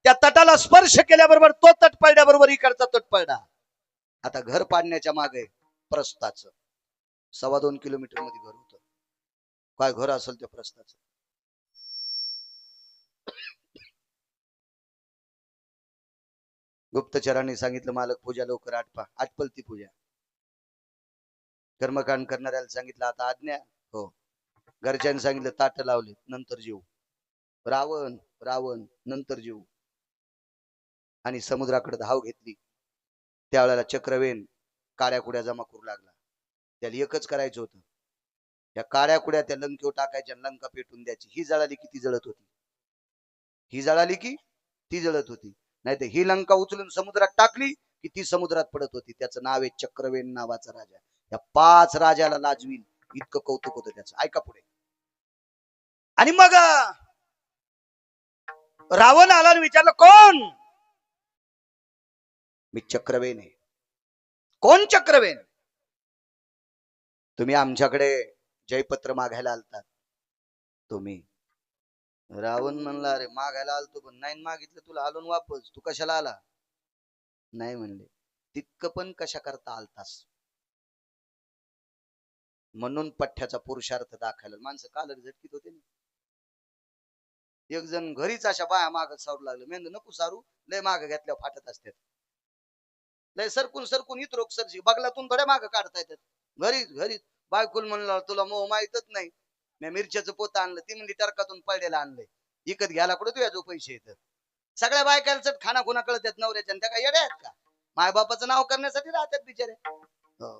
त्या तटाला स्पर्श केल्याबरोबर तो तट पडल्याबरोबर इकडचा तट पडला. आता घर पाडण्याच्या मागे प्रस्थाचं 2.25 किलोमीटर मध्ये घर होतं. काय घर असेल त्या प्रस्थाचं? गुप्तचरांनी सांगितलं, मालक पूजा लवकर आटपा. आटपलती पूजा. कर्मकांड करणाऱ्याला सांगितलं, आता आज्ञा. हो. घरच्यांनी सांगितलं, ताट लावले, नंतर जेऊ. रावण रावण नंतर जेऊ. आणि समुद्राकडे धाव घेतली. त्यावेळेला चक्रवेन काड्या कुड्या जमा करू लागला. त्याला एकच करायचं होतं, या काड्या कुड्या त्या लंकेवर टाकायच्या, लंका पेटून द्यायची. ही जळाली की ती जळत होती, ही जळाली की ती जळत होती. नाही तर ही लंका उचलून समुद्रात टाकली की ती समुद्रात पडत होती. त्याचं नाव आहे चक्रवेन नावाचा राजा. या 5 राजाला लाजवील इतकं कौतुक होतं त्याचं. ऐका पुढे. आणि मग रावण आला आणि विचारलं, कोण? मी चक्रवेन आहे. कोण चक्रवेन? तुम्ही आमच्याकडे जयपत्र मागायला आलतात. तुम्ही? रावण म्हणला, अरे मागायला आलतो, पण नाही मागितलं तुला, आलो वापस. तू कशाला आला? नाही म्हणले. तितकं पण कशा करता आलतास? म्हणून पठ्ठ्याचा पुरुषार्थ दाखवला. माणसं कालर झटकीत होते ना. एक जण घरीच अशा बाया मागत सारू लागलं. मेंद नको सारू, लय माग घेतल्या फाटत असतात. लय सरकून सरकून इतरोक सरशी बगलातून थोड्या माग काढता येतात. घरीच घरीच बायकुल म्हणलं, तुला मोह माहितच नाही. मी मिरच्याचं पोत आणलं, ती म्हणजे टरकातून पडलेलं आणलंय. इकत घ्यायला कुठे तुझ्या जो पैसे येतात. सगळ्या बायकांचं खाना खुना कळतात नवऱ्याच्या. त्या काय येड्या आहेत का? मायबापाचं नाव करण्यासाठी राहतात बिचारे. हो.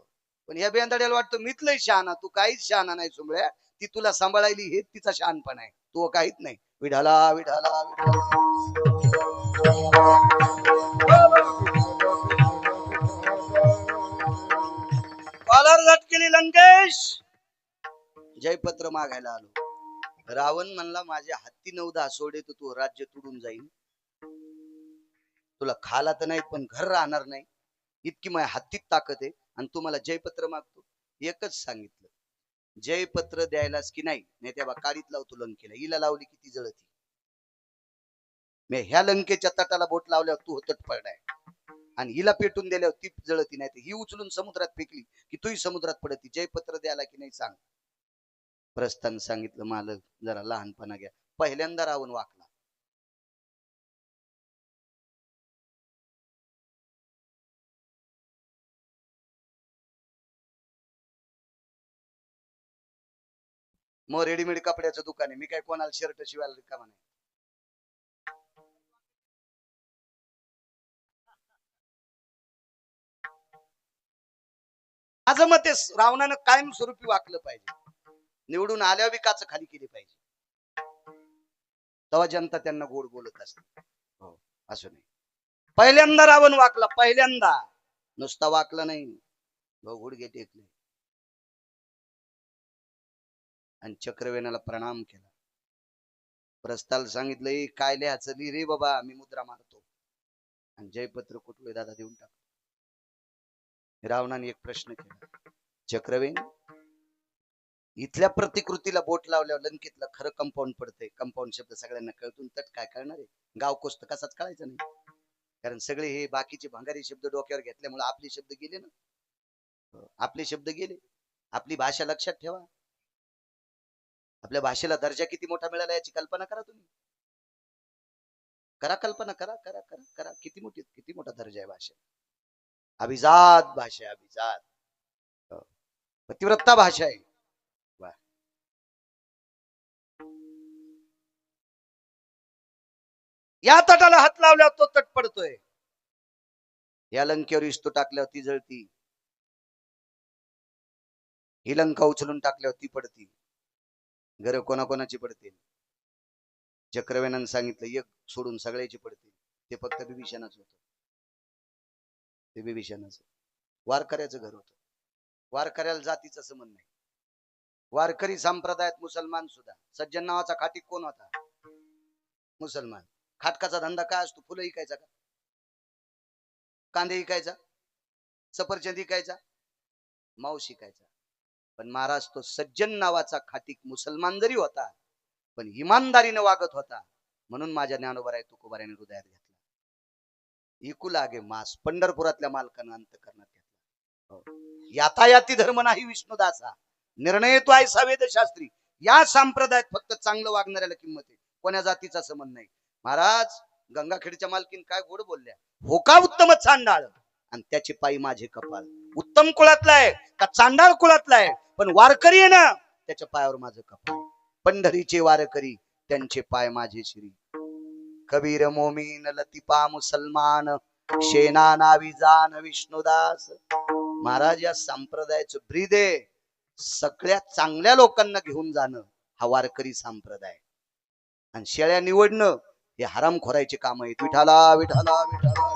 पण या बेंदाड्याला वाटतं मीच लय शहाणा. तू काहीच शहाणा नाही सुंबळ्या. ती तुला सांभाळायली हेच तिचा शहाणपण आहे. तू काहीच नाही. विढाला विढाला कॉलर झटकेली लंकेश. जयपत्र मागायला आलो. रावण म्हणला, माझ्या हत्ती 9-10 सोडे तर तू राज्य तुडून जाईल. तुला खाला तर नाही पण घर राहणार नाही. इतकी माझ्या हत्तीत ताकद आहे आणि तू मला जयपत्र मागतो. एकच सांगितलं, जयपत्र द्यायलास की नाही, नाही त्या काळीत लावतो लंकेला. हिला लावली की ती जळती. मी ह्या लंकेच्या तटाला बोट लावल्यावर तू होतट पडलाय आणि हिला पेटून दिल्यावर ती जळती. नाही तर ही उचलून समुद्रात फेकली की तूही समुद्रात पडती. जयपत्र द्यायला की नाही सांग. प्रस्थान सांगितलं, मालक जरा लहानपणा घ्या. पहिल्यांदा रावण वाकला. मग रेडीमेड कपड्याचं दुकान आहे, मी काय कोणाला शर्ट शिवायला रिकामा नाही. माझं मत आहे, रावणानं कायमस्वरूपी वाकलं पाहिजे. निवडून आल्यावर बी काच खाली केली पाहिजे. तेव्हा जनता त्यांना गोड बोलत असते. हो, असं नाही. पहिल्यांदा रावण वाकला, पहिल्यांदा. नुसता वाकला नाही, गुडघे टेकले आणि चक्रवेनाला प्रणाम केला. प्रस्थाला सांगितलं, काय लिहायचं लिही रे बाबा, मी मुद्रा मारतो. आणि जयपत्र कुठले दादा देऊन टाक. रावणाने एक प्रश्न केला, चक्रवेन, इथल्या प्रतिकृतीला बोट लावल्यावर लंकेतलं खरं कंपाऊंड पडतंय. कंपाऊंड शब्द सगळ्यांना कळतून तट काय करणार आहे? गाव कोस्त कसाच कळायचं नाही. कारण सगळे हे बाकीचे भंगारी शब्द डोक्यावर घेतल्यामुळे आपले शब्द गेले ना. आपले शब्द गेले. आपली भाषा लक्षात ठेवा. आपल्या भाषेला दर्जा किती मोठा मिळाला याची कल्पना करा तुम्ही. करा कल्पना, करा करा करा करा. किती मोठा दर्जा आहे भाषा. अभिजात भाषा, अभिजात पतिव्रता भाषा आहे. या तटाला हात लावल्यावर तो तट पडतोय. या लंकेवर इस्तू टाकल्यावर ती जळती, ही लंका उचलून टाकल्यावर ती पडती. घर कोणाकोणाची पडते? चक्रवेनानं सांगितलं एक सोडून सगळ्याची पडते. ते फक्त बिभीषणाच होत. ते बिभीषणाच वारकऱ्याचं घर होतं. वारकऱ्याला जातीचं संबंध नाही. वारकरी संप्रदायात मुसलमान सुद्धा. सज्जन नावाचा खाटीक कोण होता? मुसलमान. खाटकाचा धंदा काय असतो? फुलं विकायचा का? कांदे विकायचा? सफरचंद विकायचा? मांस विकायचा? पण महाराज तो सज्जन नावाचा खाटीक मुसलमान जरी होता पण इमानदारीने वागत होता, म्हणून माझ्या ज्ञानोबराय तुकोबाराने हृदयात घेतला. इकू लागे मास पंढरपुरातल्या मालकानं अंत करण्यात घेतला. यातायाती धर्म नाही विष्णुदासा, निर्णय तो आहे वेदशास्त्री. या संप्रदायात फक्त चांगलं वागणाऱ्याला किंमत आहे, कोण्या जातीचा संबंध नाही. महाराज गंगाखेडच्या मालकीन काय गोड बोलल्या, हो का उत्तम चांडाळ आणि त्याचे पायी माझे कपाळ. उत्तम कुळातला आहे का चांडाळ कुळातला आहे, पण वारकरी आहे ना, त्याच्या पायावर माझं कपाळ. पंढरीचे वारकरी त्यांचे पाय माझे श्री. कबीर मोमीन लतिपा मुसलमान, शेना नावी जान विष्णुदास. महाराज या संप्रदायाचं ब्रीद आहे, सगळ्या चांगल्या लोकांना घेऊन जाणं हा वारकरी संप्रदाय. आणि शेळ्या निवडणं हे हरामखोरायचे काम आहेत. विठाला विठाला विठाला.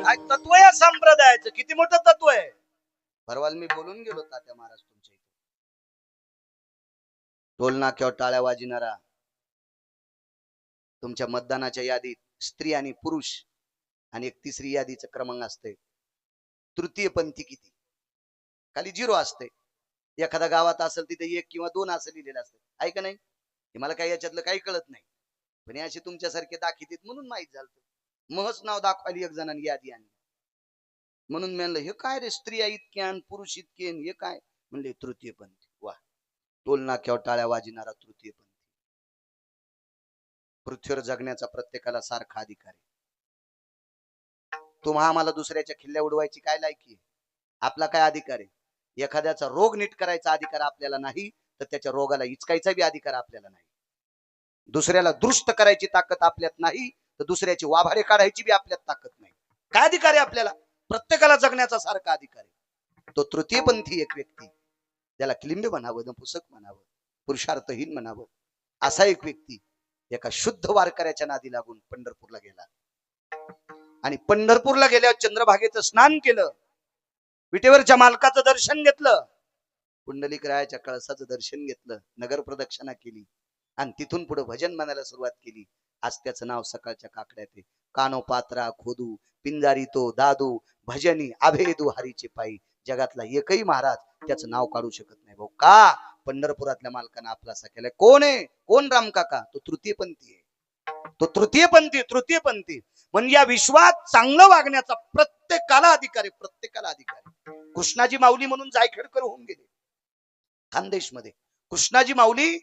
काय तत्व या संप्रदायाचं, किती मोठं तत्व आहे. परवाल मी बोलून गेलो तात्या महाराज तुमच्या इथे. टोल नाक्यावर टाळ्या वाजणारा, तुमच्या मतदानाच्या यादीत स्त्री आणि पुरुष आणि एक तिसरी यादीचं क्रमांक असते. तृतीय पंथी किती? खाली 0 असते. एखाद्या गावात असेल तिथे 1 किंवा 2 असं लिहिलेलं असतं. आहे का नाही? हे मला काही याच्यातलं काही कळत नाही, पण हे असे तुमच्यासारखे दाखित म्हणून माहित झालं. महच नाव दाखवायला एक जणांनी यादी आणली, म्हणून म्हणलं हे काय रे, स्त्रिया इतक्या पुरुष इतके, हे काय? म्हणले तृतीय पंथी. वा, टोल नाक्यावर टाळ्या वाजणारा तृतीय पंथी. पृथ्वीवर जगण्याचा प्रत्येकाला सारखा अधिकार आहे. तुम्हा आम्हाला दुसऱ्याच्या खिल्ल्या उडवायची काय लायकी आहे? आपला काय अधिकार आहे? एखाद्याचा रोग नीट करायचा अधिकार आपल्याला नाही, तर त्याच्या रोगाला इचकायचा बी अधिकार आपल्याला नाही. दुसऱ्याला दुरुस्त करायची ताकद आपल्यात नाही, तर दुसऱ्याची वाभाडे काढायची बी आपल्यात ताकद नाही. काय अधिकार आहे आपल्याला? प्रत्येकाला जगण्याचा सारखा अधिकार आहे. तो तृतीयपंथी एक व्यक्ती, त्याला किलिंब म्हणावं, नपुसक म्हणावं, पुरुषार्थहीन म्हणावं, असा एक व्यक्ती एका शुद्ध वारकऱ्याच्या नादी लागून पंढरपूरला गेला. आणि पंढरपूरला गेल्यावर चंद्रभागेचं स्नान केलं, विटेवरच्या मालकाचं दर्शन घेतलं, पुंडलिक रायाच्या कळसाचं दर्शन घेतलं, नगर प्रदक्षिणा केली आणि तिथून पुढे भजन म्हणायला सुरुवात केली. आज त्याचं नाव सकाळच्या काकड्यात आहे. कानो पात्रा खोदू पिंजारी तो दादू, भजनी आभेदू हरीचे पायी. जगातला एकही महाराज त्याचं नाव काढू शकत नाही भाऊ. का? पंढरपुरातल्या मालकानं आपलासा केलाय. कोण आहे? कोण? राम काका. तो तृतीयपंथी आहे. तो तृतीयपंथी म्हणजे या विश्वात चांगलं वागण्याचा प्रत्येकाला अधिकार आहे. प्रत्येकाला अधिकार आहे. कृष्णाजी माऊली म्हणून जायखेडकर होऊन गेले खानदेशमध्ये. कृष्णाजी माऊली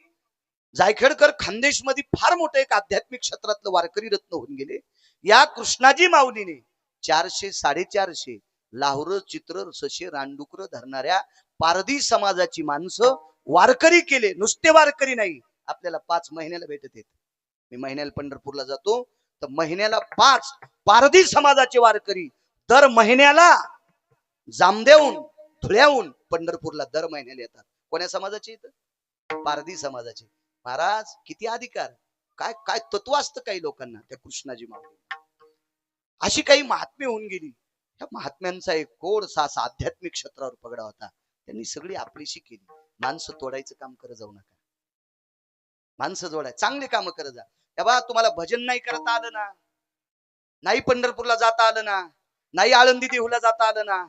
जायखेडकर खानदेशमध्ये फार मोठं एक आध्यात्मिक क्षेत्रातलं वारकरी रत्न होऊन गेले. या कृष्णाजी माऊलीने 400 450 लाहोर चित्र सशे रानडुकर धरणाऱ्या पारधी समाजाची माणसं वारकरी केले. नुसते वारकरी नाही, आपल्याला 5 महिन्याला भेटत आहेत. मी महिन्याला पंढरपूरला जातो तर महिन्याला 5 पारधी समाजाचे वारकरी दर महिन्याला जामदेवून धुळ्याहून पंढरपूरला दर महिन्याला येतात. कोण्या समाजाचे इथं? पारधी समाजाचे. महाराज किती अधिकार, काय काय तत्व असतं काही लोकांना. त्या कृष्णाजी माऊली अशी काही महात्मे होऊन गेली. त्या महात्म्यांचा एक गोडसा असा आध्यात्मिक क्षेत्रावर पगडा होता. त्यांनी सगळी आपलीशी केली. माणसं तोडायचं काम करत जाऊ नका, माणसं जोडाय चांगले काम करत जा. तेव्हा तुम्हाला भजन नाही करता आलं ना, नाही पंढरपूरला जाता आलं ना, नाही आळंदी देहूला जाता आलं ना,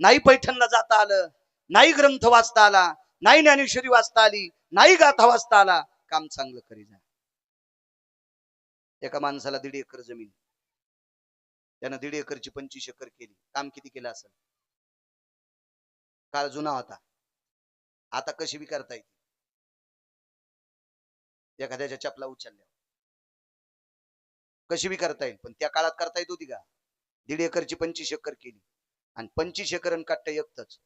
नाही पैठणला जाता आलं, नाही ग्रंथ वाचता आला, नाही ज्ञानेश्वरी वाचता आली, नाही गाथा वाचता आला, काम चांगलं करी जा. एका माणसाला 1.5 एकर जमीन, त्यानं 1.5 एकरची 25 एकर केली. काम किती केलं असेल? काळ जुना होता, आता कशी बी करता येते. एखाद्याच्या चपला उचलल्या कशी बी करता येईल, पण त्या काळात करता येत होती का? 1.5 एकरची 25 एकर केली आणि 25 एकर काट्ट एकतच.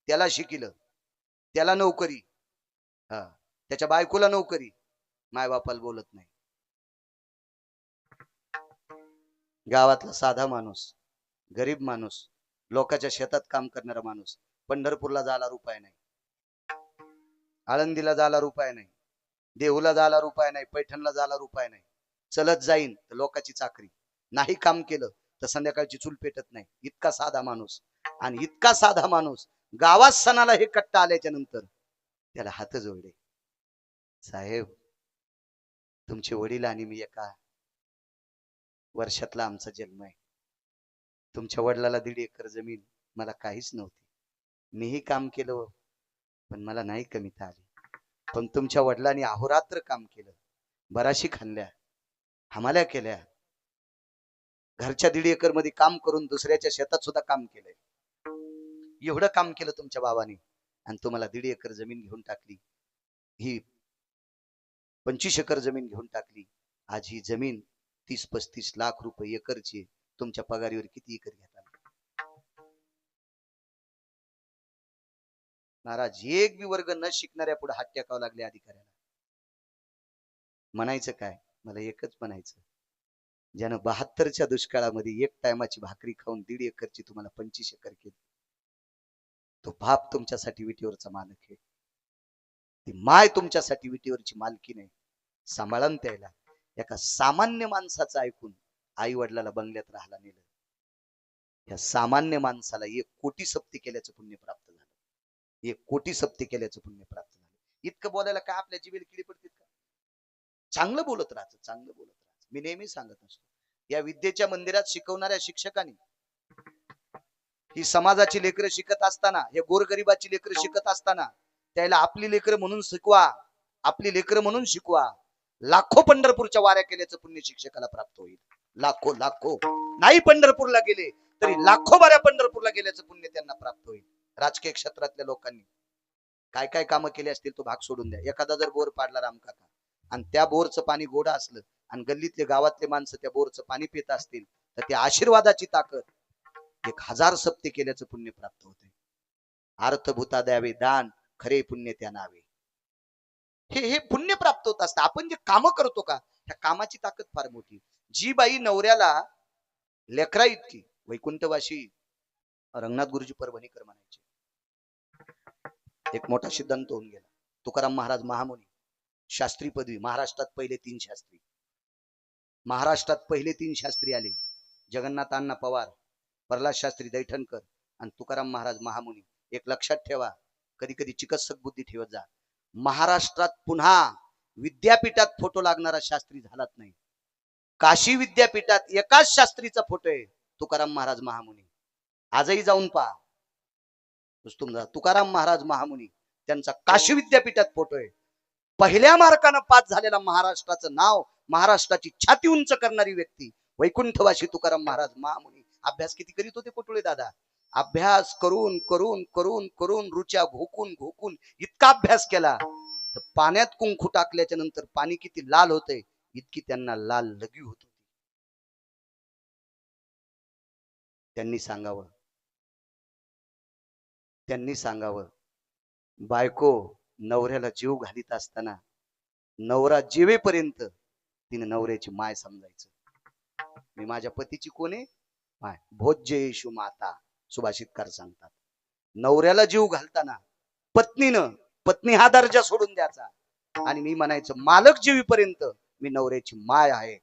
त्याला शिकिलं, त्याला नोकरी, त्याच्या बायकोला नोकरी, मायबापाला बोलत नाही. गावातला साधा माणूस, गरीब माणूस, लोकांच्या शेतात काम करणारा माणूस पंढरपूरला जायला रुपये नाही, आळंदीला जायला रुपये नाही, देहूला जायला रुपये नाही, पैठणला जायला रुपये नाही. चलत जाईन तर लोकांची चाकरी, नाही काम केलं तर संध्याकाळची चूल पेटत नाही. इतका साधा माणूस. आणि इतका साधा माणूस गावात सणाला हे कट्टा आल्याच्या नंतर त्याला हात जोडले. साहेब, तुमचे वडील आणि मी एका वर्षातला आमचा जन्म आहे. तुमच्या वडिलाला 1.5 एकर जमीन, मला काहीच नव्हती. मीही काम केलं पण मला नाही कमीता आली. पण तुमच्या वडिलांनी अहोरात्र काम केलं, बराशी खाल्ल्या, हमाल्या केल्या. घरच्या 1.5 एकर मध्ये काम करून दुसऱ्याच्या शेतात सुद्धा काम केलंय. एवढं काम केलं तुमच्या बाबांनी आणि तुम्हाला 1.5 एकर जमीन घेऊन टाकली. ही 25 एकर जमीन घेऊन टाकली. आज ही जमीन 30-35 लाख रुपये एकरची. तुमच्या पगारीवर किती एकर घेता? महाराज, एक बी वर्ग न शिकणाऱ्या पुढे हात टेकावं लागले अधिकाऱ्याला. म्हणायचं काय? मला एकच म्हणायचं, ज्यानं 72च्या दुष्काळामध्ये एक टायमाची भाकरी खाऊन 1.5 एकरची तुम्हाला 25 एकर केली, तो बाप तुमच्यासाठी विटीवरचा मालक आहे. ती माय तुमच्यासाठी विटीवरची मालकी नाही. सांभाळून त्याला. एका सामान्य माणसाचं ऐकून आई वडिलाला बंगल्यात राहायला नेलं. या सामान्य माणसाला 1 कोटी सप्ती केल्याचं पुण्य प्राप्त झालं. 1 कोटी सप्ती केल्याचं पुण्य प्राप्त झालं. इतकं बोलायला काय आपल्या जिभेला किडी पडतील का? चांगलं बोलत राहायचं, चांगलं बोलत राहायचं. मी नेहमी सांगत असतो, या विद्येच्या मंदिरात शिकवणाऱ्या शिक्षकांनी ही समाजाची लेकरं शिकत असताना, हे गोरगरिबाची लेकरं शिकत असताना त्याला आपली लेकरं म्हणून शिकवा, आपली लेकरं म्हणून शिकवा. लाखो पंढरपूरच्या वाऱ्या केल्याचं पुण्य शिक्षकाला प्राप्त होईल. लाखो लाखो नाही पंढरपूरला गेले तरी लाखो वाऱ्या पंढरपूरला गेल्याचं पुण्य त्यांना प्राप्त होईल. राजकीय क्षेत्रातल्या लोकांनी काय काय कामं केली असतील तो भाग सोडून द्या. एखादा जर बोर पाडला रामकाका आणि त्या बोरचं पाणी गोड असलं आणि गल्लीतले गावातले माणसं त्या बोरचं पाणी पित असतील तर त्या आशीर्वादाची ताकद 1000 सप्ते केल्याचं पुण्य प्राप्त होते. अर्थभूता द्यावे दान, खरे पुण्य त्या नावे. हे पुण्य प्राप्त होत असतं. आपण जे काम करतो का, त्या कामाची ताकद फार मोठी. जी बाई नवऱ्याला लेकरा इतकी, वैकुंठवाशी रंगनाथ गुरुजी परभणीकर म्हणायचे, एक मोठा सिद्धांत होऊन गेला. तुकाराम महाराज महामुनी, शास्त्री पदवी. महाराष्ट्रात पहिले 3 शास्त्री, महाराष्ट्रात पहिले 3 शास्त्री आले. जगन्नाथ अण्णा पवार, प्रल्हाद शास्त्री दैठणकर आणि तुकाराम महाराज महामुनी. एक लक्षात ठेवा, कधी कधी चिकित्सक बुद्धी ठेवत जा. महाराष्ट्रात पुन्हा विद्यापीठात फोटो लागणारा शास्त्री झालाच नाही. काशी विद्यापीठात एकाच शास्त्रीचा फोटो आहे, तुकाराम महाराज महामुनी. आजही जाऊन पहा, तुकाराम महाराज महामुनी, त्यांचा काशी विद्यापीठात फोटो आहे. पहिल्या मार्कानं पास झालेला महाराष्ट्राचं नाव, महाराष्ट्राची छाती उंच करणारी व्यक्ती वैकुंठवासी तुकाराम महाराज महामुनी. अभ्यास किती करीत होते कोटुळे दादा? अभ्यास करून करून करून करून रुच्या घोकून घोकून इतका अभ्यास केला तर पाण्यात कुंकू टाकल्याच्या नंतर पाणी किती लाल होते इतकी त्यांना लाल लगी होत होती. त्यांनी सांगावं, बायको नवऱ्याला जीव घालीत असताना नवरा जीवेपर्यंत तिने नवऱ्याची माय समजायचं. मी माझ्या पतीची कोण आहे? माय. भोज्य येशू माता, सुभाषितकार सांगतात. नवऱ्याला जीव घालताना पत्नी हा दर्जा सोडून द्यायचा आणि मी म्हणायचं मालक जीवीपर्यंत मी नवऱ्याची माय आहे.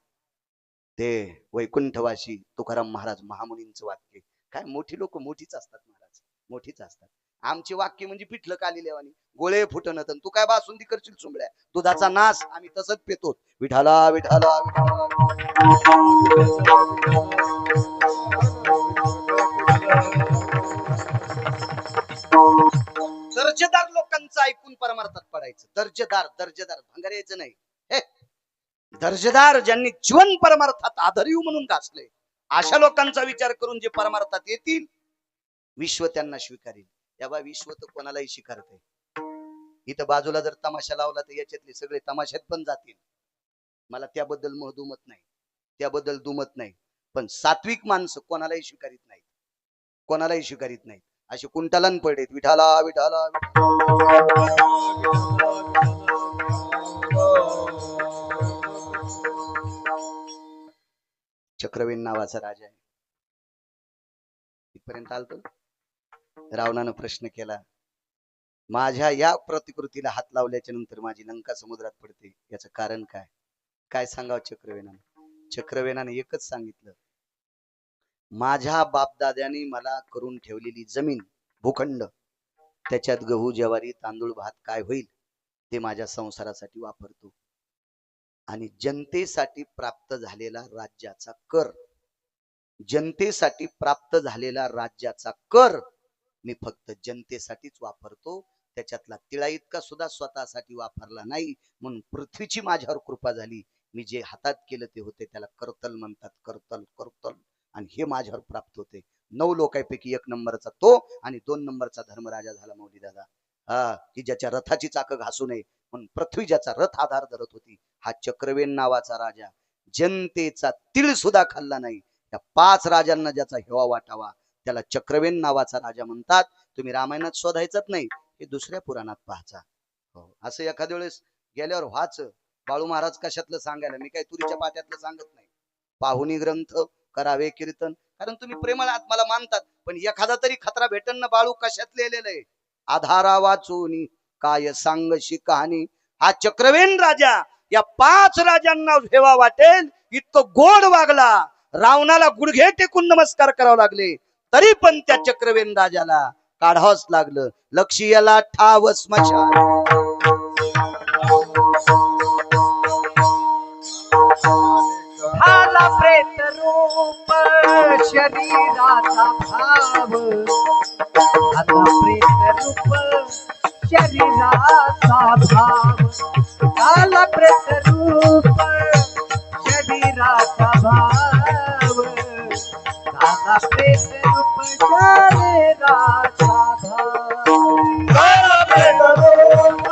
ते वैकुंठवासी तुकाराम महाराज महामुनींचं वाक्य. काय मोठी लोक मोठीच असतात महाराज, मोठीच असतात. आमची वाक्य म्हणजे पिठलं काली लेवानी, गोळे फुटणं. तू काय बासुंदी करशील सुंबड्या, दुधाचा नास आम्ही तसंच पेतो. विठाला विठाला दर्जेदार लोकांचं ऐकून परमार्थात पडायचं. दर्जेदार भंगारायचं नाही. हे दर्जेदार, ज्यांनी जीवन परमार्थात आदरिव म्हणून घासले, अशा लोकांचा विचार करून जे परमार्थात येतील विश्व त्यांना स्वीकारेल. तेव्हा विश्व तर कोणालाही स्वीकारते. इथं बाजूला जर तमाशा लावला तर याच्यातले सगळे तमाशात पण जातील. मला त्याबद्दल दुमत नाही. पण सात्विक माणसं कोणालाही स्वीकारित नाहीत. असे कुंटालन पडलेत. विठाला विठाला चक्रवेन नावाचा राजा आहे. इथपर्यंत आलतो. रावणानं प्रश्न केला, माझ्या या प्रतिकृतीला हात लावल्याच्या नंतर माझी लंका समुद्रात पडते, याचं कारण काय? काय सांगावं चक्रवेनानं? चक्रवेनाने एकच सांगितलं, माझ्या बापदाद्याने मला करून ठेवलेली जमीन, भूखंड, त्याच्यात गहू ज्वारी तांदूळ भात काय होईल ते माझ्या संसारासाठी वापरतो. आणि जनतेसाठी प्राप्त झालेला राज्याचा कर, जनतेसाठी प्राप्त झालेला राज्याचा कर मी फक्त जनतेसाठीच वापरतो. त्याच्यातला तिळा इतका सुद्धा स्वतःसाठी वापरला नाही. म्हणून पृथ्वीची माझ्यावर कृपा झाली. मी जे हातात केलं ते होते, त्याला करतल म्हणतात. करतल करतल. आणि हे माझ्यावर प्राप्त होते. 9 लोकांपैकी 1 नंबरचा तो आणि 2 नंबरचा धर्मराजा झाला मौली दादा. की ज्याच्या रथाची चाकं घासू नये म्हणून पृथ्वी ज्याचा रथ आधार धरत होती, हा चक्रवेन नावाचा राजा जनतेचा तीळ सुद्धा खाल्ला नाही. या 5 राजांना ज्याचा हेवा वाटावा त्याला चक्रवेन नावाचा राजा म्हणतात. तुम्ही रामायणात शोधायचंच नाही, हे दुसऱ्या पुराणात पाहायचा. हो, असं एखाद्या वेळेस गेल्यावर व्हायचं, बाळू महाराज कशातलं सांगायला, मी काय तुरीच्या पात्यातलं सांगत नाही. पाहुणी ग्रंथ करावे कीर्तन, कारण तुम्ही प्रेमळ आत्माला मानतात. पण एखादा तरी खतरा भेटन ना, बाळू कशात लिहिलेलं आहे? आधारा वाचून काय सांगशी कहाणी. हा चक्रवेन राजा या 5 राजांना हेवा वाटेल इतकं गोड वागला. रावणाला गुडघे टेकून नमस्कार करावे लागले, तरी पण त्या चक्रवेन राजाला काढावंच लागलं. लक्ष्याला ठाव स्मशान. झाला प्रेत रूप शरीराचा भाव, आता प्रेत रूप शरीराचा भाव, झाला प्रेत रूप शरीराचा भाव, झाला प्रेत रूप शरीराचा भाव, झाला प्रेत रूप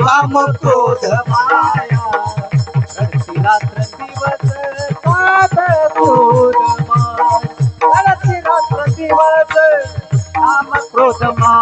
काम क्रोध माया, रडती रात्र दिवस काम क्रोध माया, रडती रात्र दिवस काम क्रोध माया.